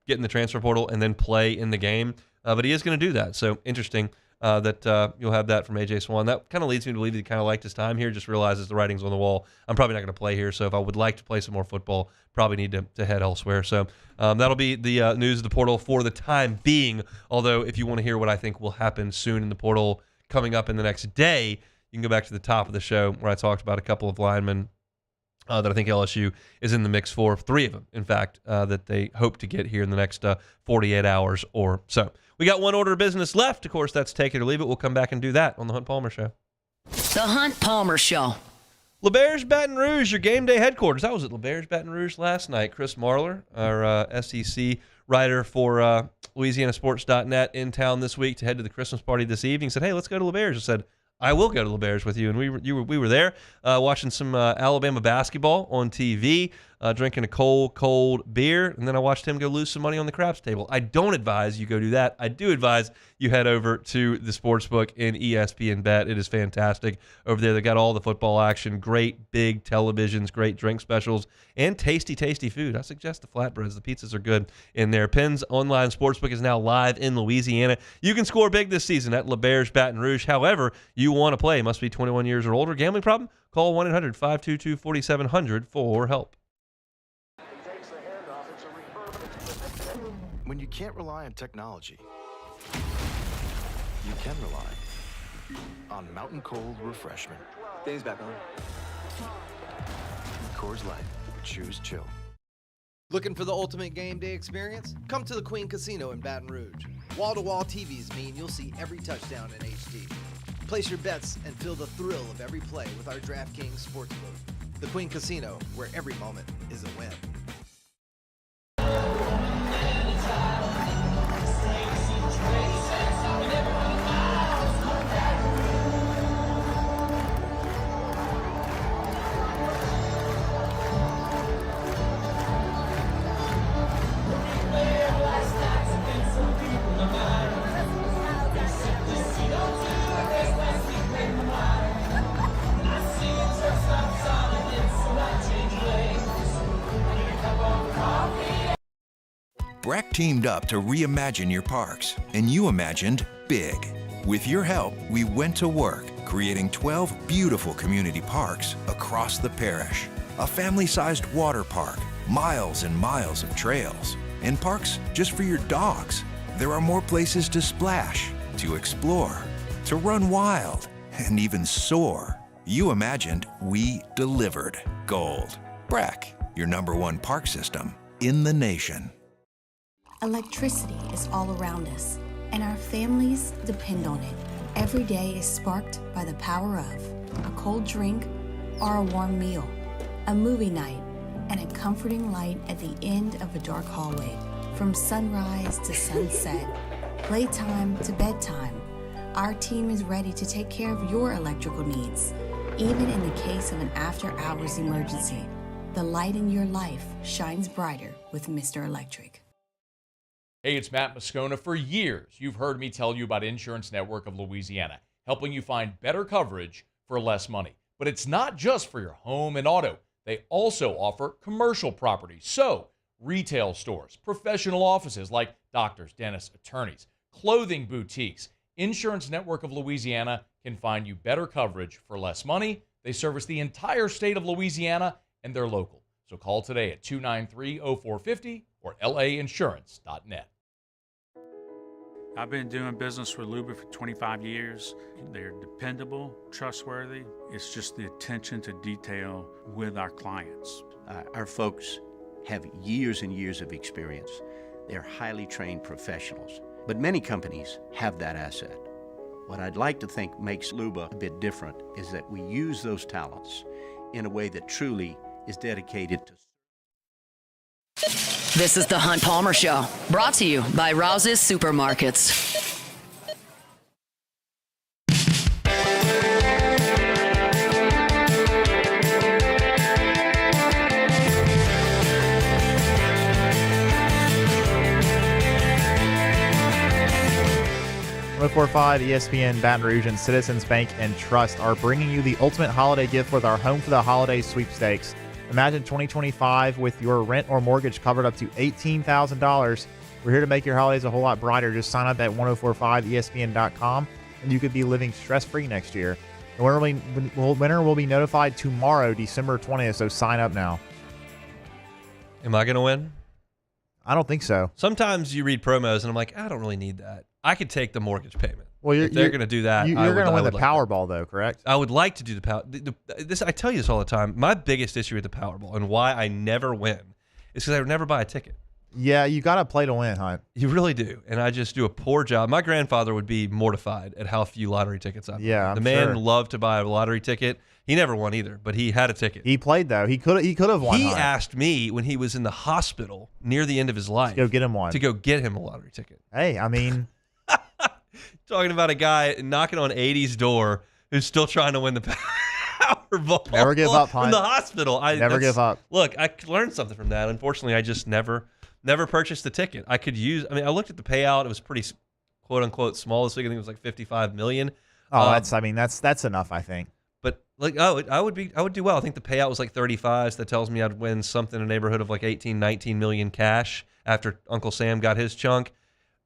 get in the transfer portal and then play in the game. But he is going to do that. So interesting that you'll have that from A.J. Swan. That kind of leads me to believe he kind of liked his time here, just realizes the writing's on the wall. I'm probably not going to play here, so if I would like to play some more football, probably need to head elsewhere. So that'll be the news of the portal for the time being, although if you want to hear what I think will happen soon in the portal coming up in the next day, you can go back to the top of the show where I talked about a couple of linemen that I think LSU is in the mix for, 3 of them, in fact, that they hope to get here in the next 48 hours or so. We got one order of business left. Of course, that's take it or leave it. We'll come back and do that on the Hunt Palmer Show. The Hunt Palmer Show. LeBear's Baton Rouge, your game day headquarters. I was at LeBear's Baton Rouge last night. Chris Marler, our SEC writer for LouisianaSports.net, in town this week to head to the Christmas party this evening. Said, hey, let's go to LeBear's. I said, I will go to LeBear's with you. And we were there watching some Alabama basketball on TV, drinking a cold beer, and then I watched him go lose some money on the craps table. I don't advise you go do that. I do advise you head over to the sportsbook in ESPN Bet. It is fantastic over there. They got all the football action, great big televisions, great drink specials, and tasty food. I suggest the flatbreads. The pizzas are good in there. Penn's online sportsbook is now live in Louisiana. You can score big this season at LeBear's Baton Rouge. However, you want to play. Must be 21 years or older. Gambling problem? Call 1-800-522-4700 for help. When you can't rely on technology, you can rely on Mountain Cold Refreshment. Dave's back on. Coors Light. Choose chill. Looking for the ultimate game day experience? Come to the Queen Casino in Baton Rouge. Wall-to-wall TVs mean you'll see every touchdown in HD. Place your bets and feel the thrill of every play with our DraftKings Sportsbook. The Queen Casino, where every moment is a win. Breck teamed up to reimagine your parks, and you imagined big. With your help, we went to work, creating 12 beautiful community parks across the parish. A family-sized water park, miles and miles of trails, and parks just for your dogs. There are more places to splash, to explore, to run wild, and even soar. You imagined, we delivered. Gold. Breck, your #1 park system in the nation. Electricity is all around us, and our families depend on it. Every day is sparked by the power of a cold drink or a warm meal, a movie night, and a comforting light at the end of a dark hallway. From sunrise to sunset, playtime to bedtime, our team is ready to take care of your electrical needs. Even in the case of an after-hours emergency, the light in your life shines brighter with Mr. Electric. Hey, it's Matt Moscona. For years, you've heard me tell you about Insurance Network of Louisiana, helping you find better coverage for less money. But it's not just for your home and auto. They also offer commercial property. So, retail stores, professional offices like doctors, dentists, attorneys, clothing boutiques. Insurance Network of Louisiana can find you better coverage for less money. They service the entire state of Louisiana, and they're local. So call today at 293-0450 or lainsurance.net. I've been doing business with Luba for 25 years. They're dependable, trustworthy. It's just the attention to detail with our clients. Our folks have years and years of experience. They're highly trained professionals. But many companies have that asset. What I'd like to think makes Luba a bit different is that we use those talents in a way that truly is dedicated to. This is the Hunt Palmer Show, brought to you by Rouse's Supermarkets. .104.5 ESPN Baton Rouge and Citizens Bank and Trust are bringing you the ultimate holiday gift with our Home for the Holidays sweepstakes. Imagine 2025 with your rent or mortgage covered up to $18,000. We're here to make your holidays a whole lot brighter. Just sign up at 1045ESPN.com and you could be living stress-free next year. The winner will be notified tomorrow, December 20th, so sign up now. Am I going to win? I don't think so. Sometimes you read promos and I'm like, I don't really need that. I could take the mortgage payment. Well, if they're going to do that, you're going to win the Powerball, though, correct? I would like to do the Power. I tell you this all the time. My biggest issue with the Powerball and why I never win is because I would never buy a ticket. Yeah, you got to play to win, Hunt. You really do, and I just do a poor job. My grandfather would be mortified at how few lottery tickets I bought. Yeah, the man loved to buy a lottery ticket. He never won either, but he had a ticket. He played though. He could have won. He asked me when he was in the hospital near the end of his life to go get him one. To go get him a lottery ticket. Hey, I mean. Talking about a guy knocking on 80's door who's still trying to win the Powerball. Never give up, Hunt. From the hospital. Never give up. Look, I learned something from that. Unfortunately, I just never purchased the ticket. I looked at the payout. It was pretty, quote unquote, small this week. I think it was like $55 million. Oh, that's enough, I think. But I would do well. I think the payout was like 35. So that tells me I'd win something in the neighborhood of like 18, 19 million cash after Uncle Sam got his chunk.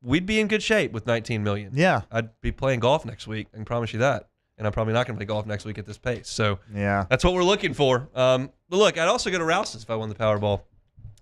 We'd be in good shape with 19 million. Yeah. I'd be playing golf next week. I can promise you that. And I'm probably not going to play golf next week at this pace. So yeah, that's what we're looking for. But look, I'd also go to Rouse's if I won the Powerball.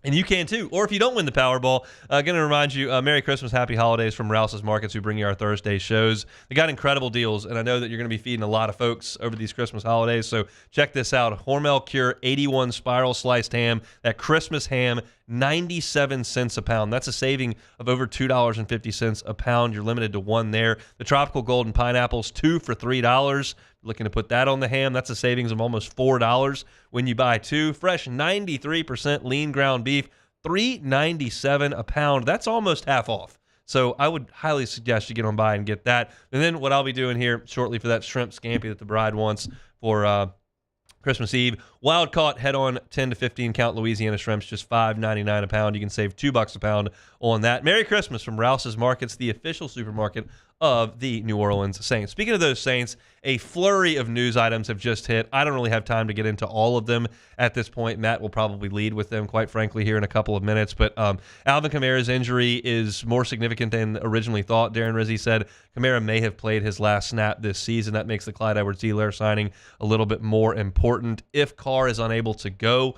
And you can too. Or if you don't win the Powerball, going to remind you, Merry Christmas, Happy Holidays from Rouse's Markets, who bring you our Thursday shows. They got incredible deals, and I know that you're going to be feeding a lot of folks over these Christmas holidays. So check this out. Hormel Cure 81 Spiral Sliced Ham, that Christmas ham, 97 cents a pound. That's a saving of over $2.50 a pound. You're limited to one there. The Tropical Golden Pineapples, 2 for $3. Looking to put that on the ham. That's a savings of almost $4 when you buy 2. Fresh 93% lean ground beef, $3.97 a pound. That's almost half off. So I would highly suggest you get on by and get that. And then what I'll be doing here shortly for that shrimp scampi that the bride wants for Christmas Eve. Wild caught, head on 10 to 15 count Louisiana shrimps, just $5.99 a pound. You can save $2 a pound on that. Merry Christmas from Rouse's Markets, the official supermarket of the New Orleans Saints. Speaking of those Saints, a flurry of news items have just hit. I don't really have time to get into all of them at this point. Matt will probably lead with them, quite frankly, here in a couple of minutes. But Alvin Kamara's injury is more significant than originally thought. Darren Rizzi said Kamara may have played his last snap this season. That makes the Clyde Edwards-Helaire signing a little bit more important. If Carr is unable to go,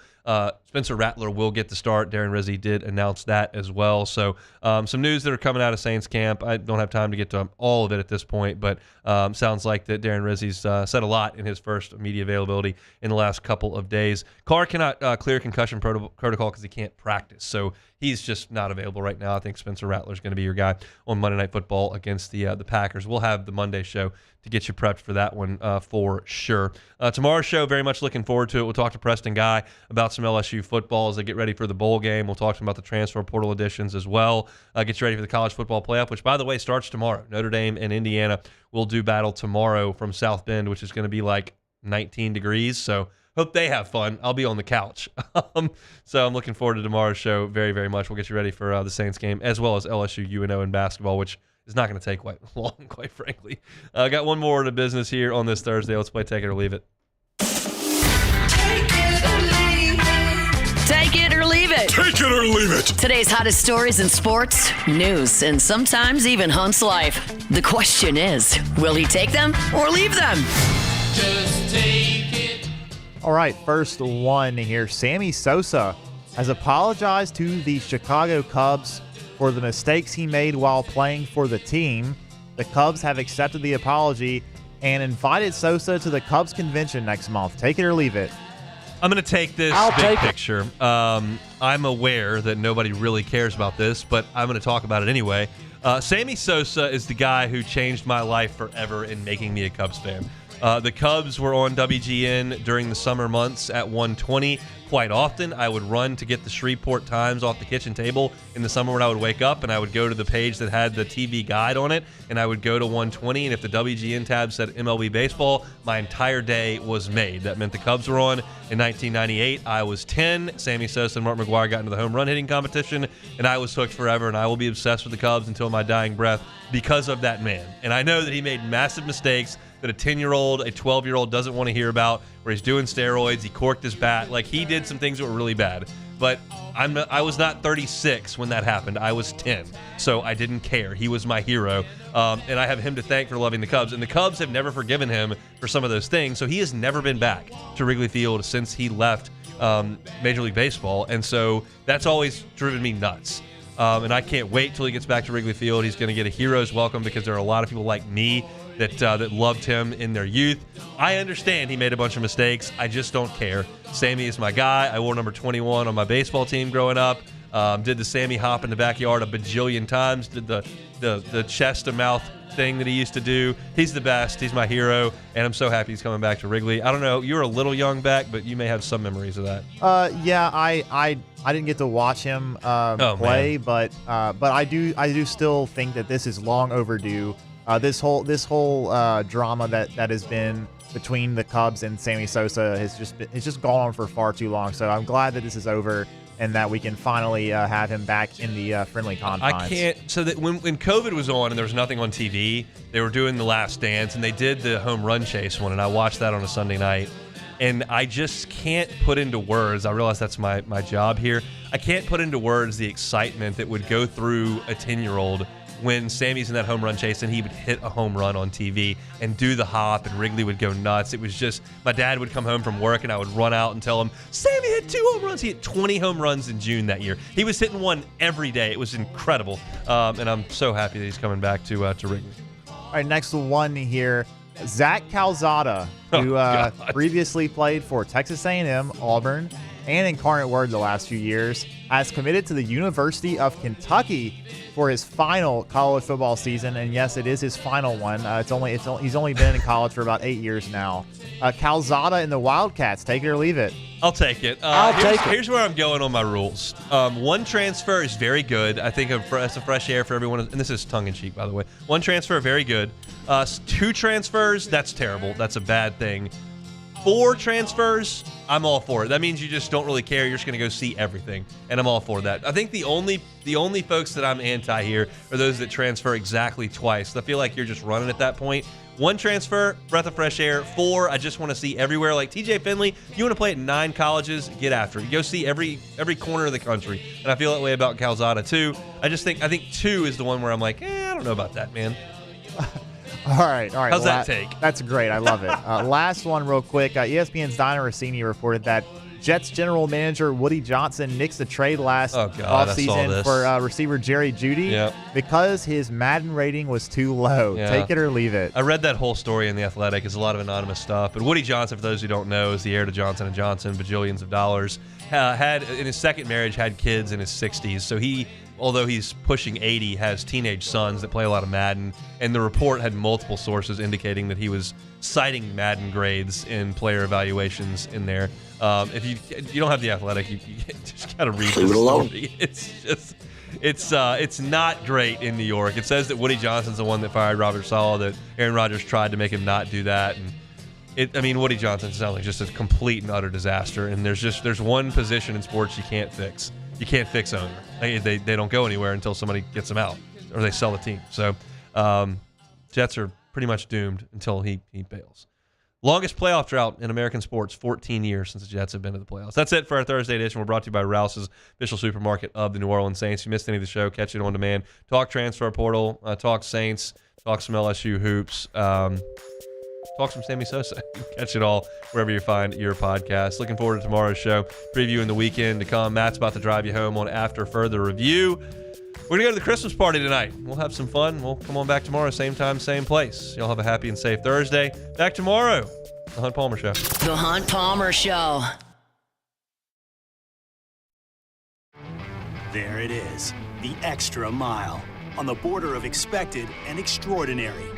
Spencer Rattler will get the start. Darren Rizzi did announce that as well. So some news that are coming out of Saints camp. I don't have time to get to all of it at this point, but sounds like that Darren Rizzi's said a lot in his first media availability in the last couple of days. Carr cannot clear concussion protocol because he can't practice. So he's just not available right now. I think Spencer Rattler is going to be your guy on Monday Night Football against the Packers. We'll have the Monday show to get you prepped for that one for sure. Tomorrow's show, very much looking forward to it. We'll talk to Preston Guy about some LSU football as they get ready for the bowl game. We'll talk to him about the transfer portal additions as well. Get you ready for the college football playoff, which, by the way, starts tomorrow. Notre Dame and Indiana will do battle tomorrow from South Bend, which is going to be like 19 degrees. So hope they have fun. I'll be on the couch. So I'm looking forward to tomorrow's show very, very much. We'll get you ready for the Saints game as well as LSU UNO in basketball, which is not going to take quite long, quite frankly. I got one more order of business here on this Thursday. Let's play Take It or Leave It. Take it or leave it. Take it or leave it. Today's hottest stories in sports, news, and sometimes even Hunt's life. The question is, will he take them or leave them? Just take it. All right, first one here. Sammy Sosa has apologized to the Chicago Cubs for the mistakes he made while playing for the team. The Cubs have accepted the apology and invited Sosa to the Cubs convention next month. Take it or leave it. I'm going to take this big picture. I'm aware that nobody really cares about this, but I'm going to talk about it anyway. Sammy Sosa is the guy who changed my life forever in making me a Cubs fan. The Cubs were on WGN during the summer months at 1:20 quite often. I would run to get the Shreveport Times off the kitchen table in the summer when I would wake up, and I would go to the page that had the TV guide on it, and I would go to 1:20, and if the WGN tab said MLB baseball, my entire day was made. That meant the Cubs were on. In 1998, I was 10. Sammy Sosa and Mark McGwire got into the home run hitting competition, and I was hooked forever, and I will be obsessed with the Cubs until my dying breath because of that man. And I know that he made massive mistakes that a 10-year-old, a 12-year-old doesn't want to hear about, where he's doing steroids, he corked his bat. Like, he did some things that were really bad. But I was not 36 when that happened. I was 10. So I didn't care. He was my hero. And I have him to thank for loving the Cubs. And the Cubs have never forgiven him for some of those things. So he has never been back to Wrigley Field since he left Major League Baseball. And so that's always driven me nuts. And I can't wait till he gets back to Wrigley Field. He's going to get a hero's welcome because there are a lot of people like me that loved him in their youth. I understand he made a bunch of mistakes. I just don't care. Sammy is my guy. I wore number 21 on my baseball team growing up. Did the Sammy hop in the backyard a bajillion times. Did the chest to mouth thing that he used to do. He's the best. He's my hero, and I'm so happy he's coming back to Wrigley. I don't know. You were a little young back, but you may have some memories of that. Yeah, I didn't get to watch him play, but I do still think that this is long overdue. This whole drama that has been between the Cubs and Sammy Sosa has just gone on for far too long. So I'm glad that this is over and that we can finally have him back in the friendly confines. I can't. So that when COVID was on and there was nothing on TV, they were doing The Last Dance and they did the home run chase one, and I watched that on a Sunday night. And I just can't put into words. I realize that's my job here. I can't put into words the excitement that would go through a 10-year-old when Sammy's in that home run chase and he would hit a home run on TV and do the hop and Wrigley would go nuts. It was just, my dad would come home from work and I would run out and tell him, Sammy hit 2 home runs. He hit 20 home runs in June that year. He was hitting one every day. It was incredible. And I'm so happy that he's coming back to Wrigley. All right, next one here. Zach Calzada, who previously played for Texas A&M, Auburn, and Incarnate Word the last few years, has committed to the University of Kentucky for his final college football season. And yes, it is his final one. He's only been in college for about 8 years now. Calzada and the Wildcats, take it or leave it. I'll take it. Here's where I'm going on my rules. One transfer is very good. I think that's a fresh air for everyone. And this is tongue-in-cheek, by the way. One transfer, very good. 2 transfers, that's terrible. That's a bad thing. 4 transfers, I'm all for it. That means you just don't really care. You're just going to go see everything, and I'm all for that. I think the only folks that I'm anti here are those that transfer exactly twice. I feel like you're just running at that point. 1 transfer, breath of fresh air. 4, I just want to see everywhere. Like TJ Finley, you want to play at 9 colleges, get after it. Go see every corner of the country. And I feel that way about Calzada too. I think 2 is the one where I'm like, I don't know about that, man. All right. How's that take? That's great. I love it. Last one real quick. ESPN's Dino Rossini reported that Jets general manager Woody Johnson nixed a trade last offseason for receiver Jerry Jeudy because his Madden rating was too low. Yeah. Take it or leave it. I read that whole story in The Athletic. It's a lot of anonymous stuff. But Woody Johnson, for those who don't know, is the heir to Johnson & Johnson, bajillions of dollars. Had in his second marriage, had kids in his 60s. So he, although he's pushing 80, has teenage sons that play a lot of Madden. And the report had multiple sources indicating that he was citing Madden grades in player evaluations in there. If you don't have The Athletic, you just got to read this story. It's not great in New York. It says that Woody Johnson's the one that fired Robert Saleh, that Aaron Rodgers tried to make him not do that. And Woody Johnson sounds like just a complete and utter disaster. And there's one position in sports you can't fix. You can't fix owner. They don't go anywhere until somebody gets them out or they sell the team. So Jets are pretty much doomed until he bails. Longest playoff drought in American sports, 14 years since the Jets have been to the playoffs. That's it for our Thursday edition. We're brought to you by Rouse's, official supermarket of the New Orleans Saints. If you missed any of the show, catch it on demand. Talk transfer portal, talk Saints, talk some LSU hoops, talk some Sammy Sosa. Catch it all wherever you find your podcast. Looking forward to tomorrow's show, previewing the weekend to come. Matt's about to drive you home on After Further Review. We're going to go to the Christmas party tonight. We'll have some fun. We'll come on back tomorrow, same time, same place. Y'all have a happy and safe Thursday. Back tomorrow. The Hunt Palmer Show. The Hunt Palmer Show. There it is, the extra mile, on the border of expected and extraordinary.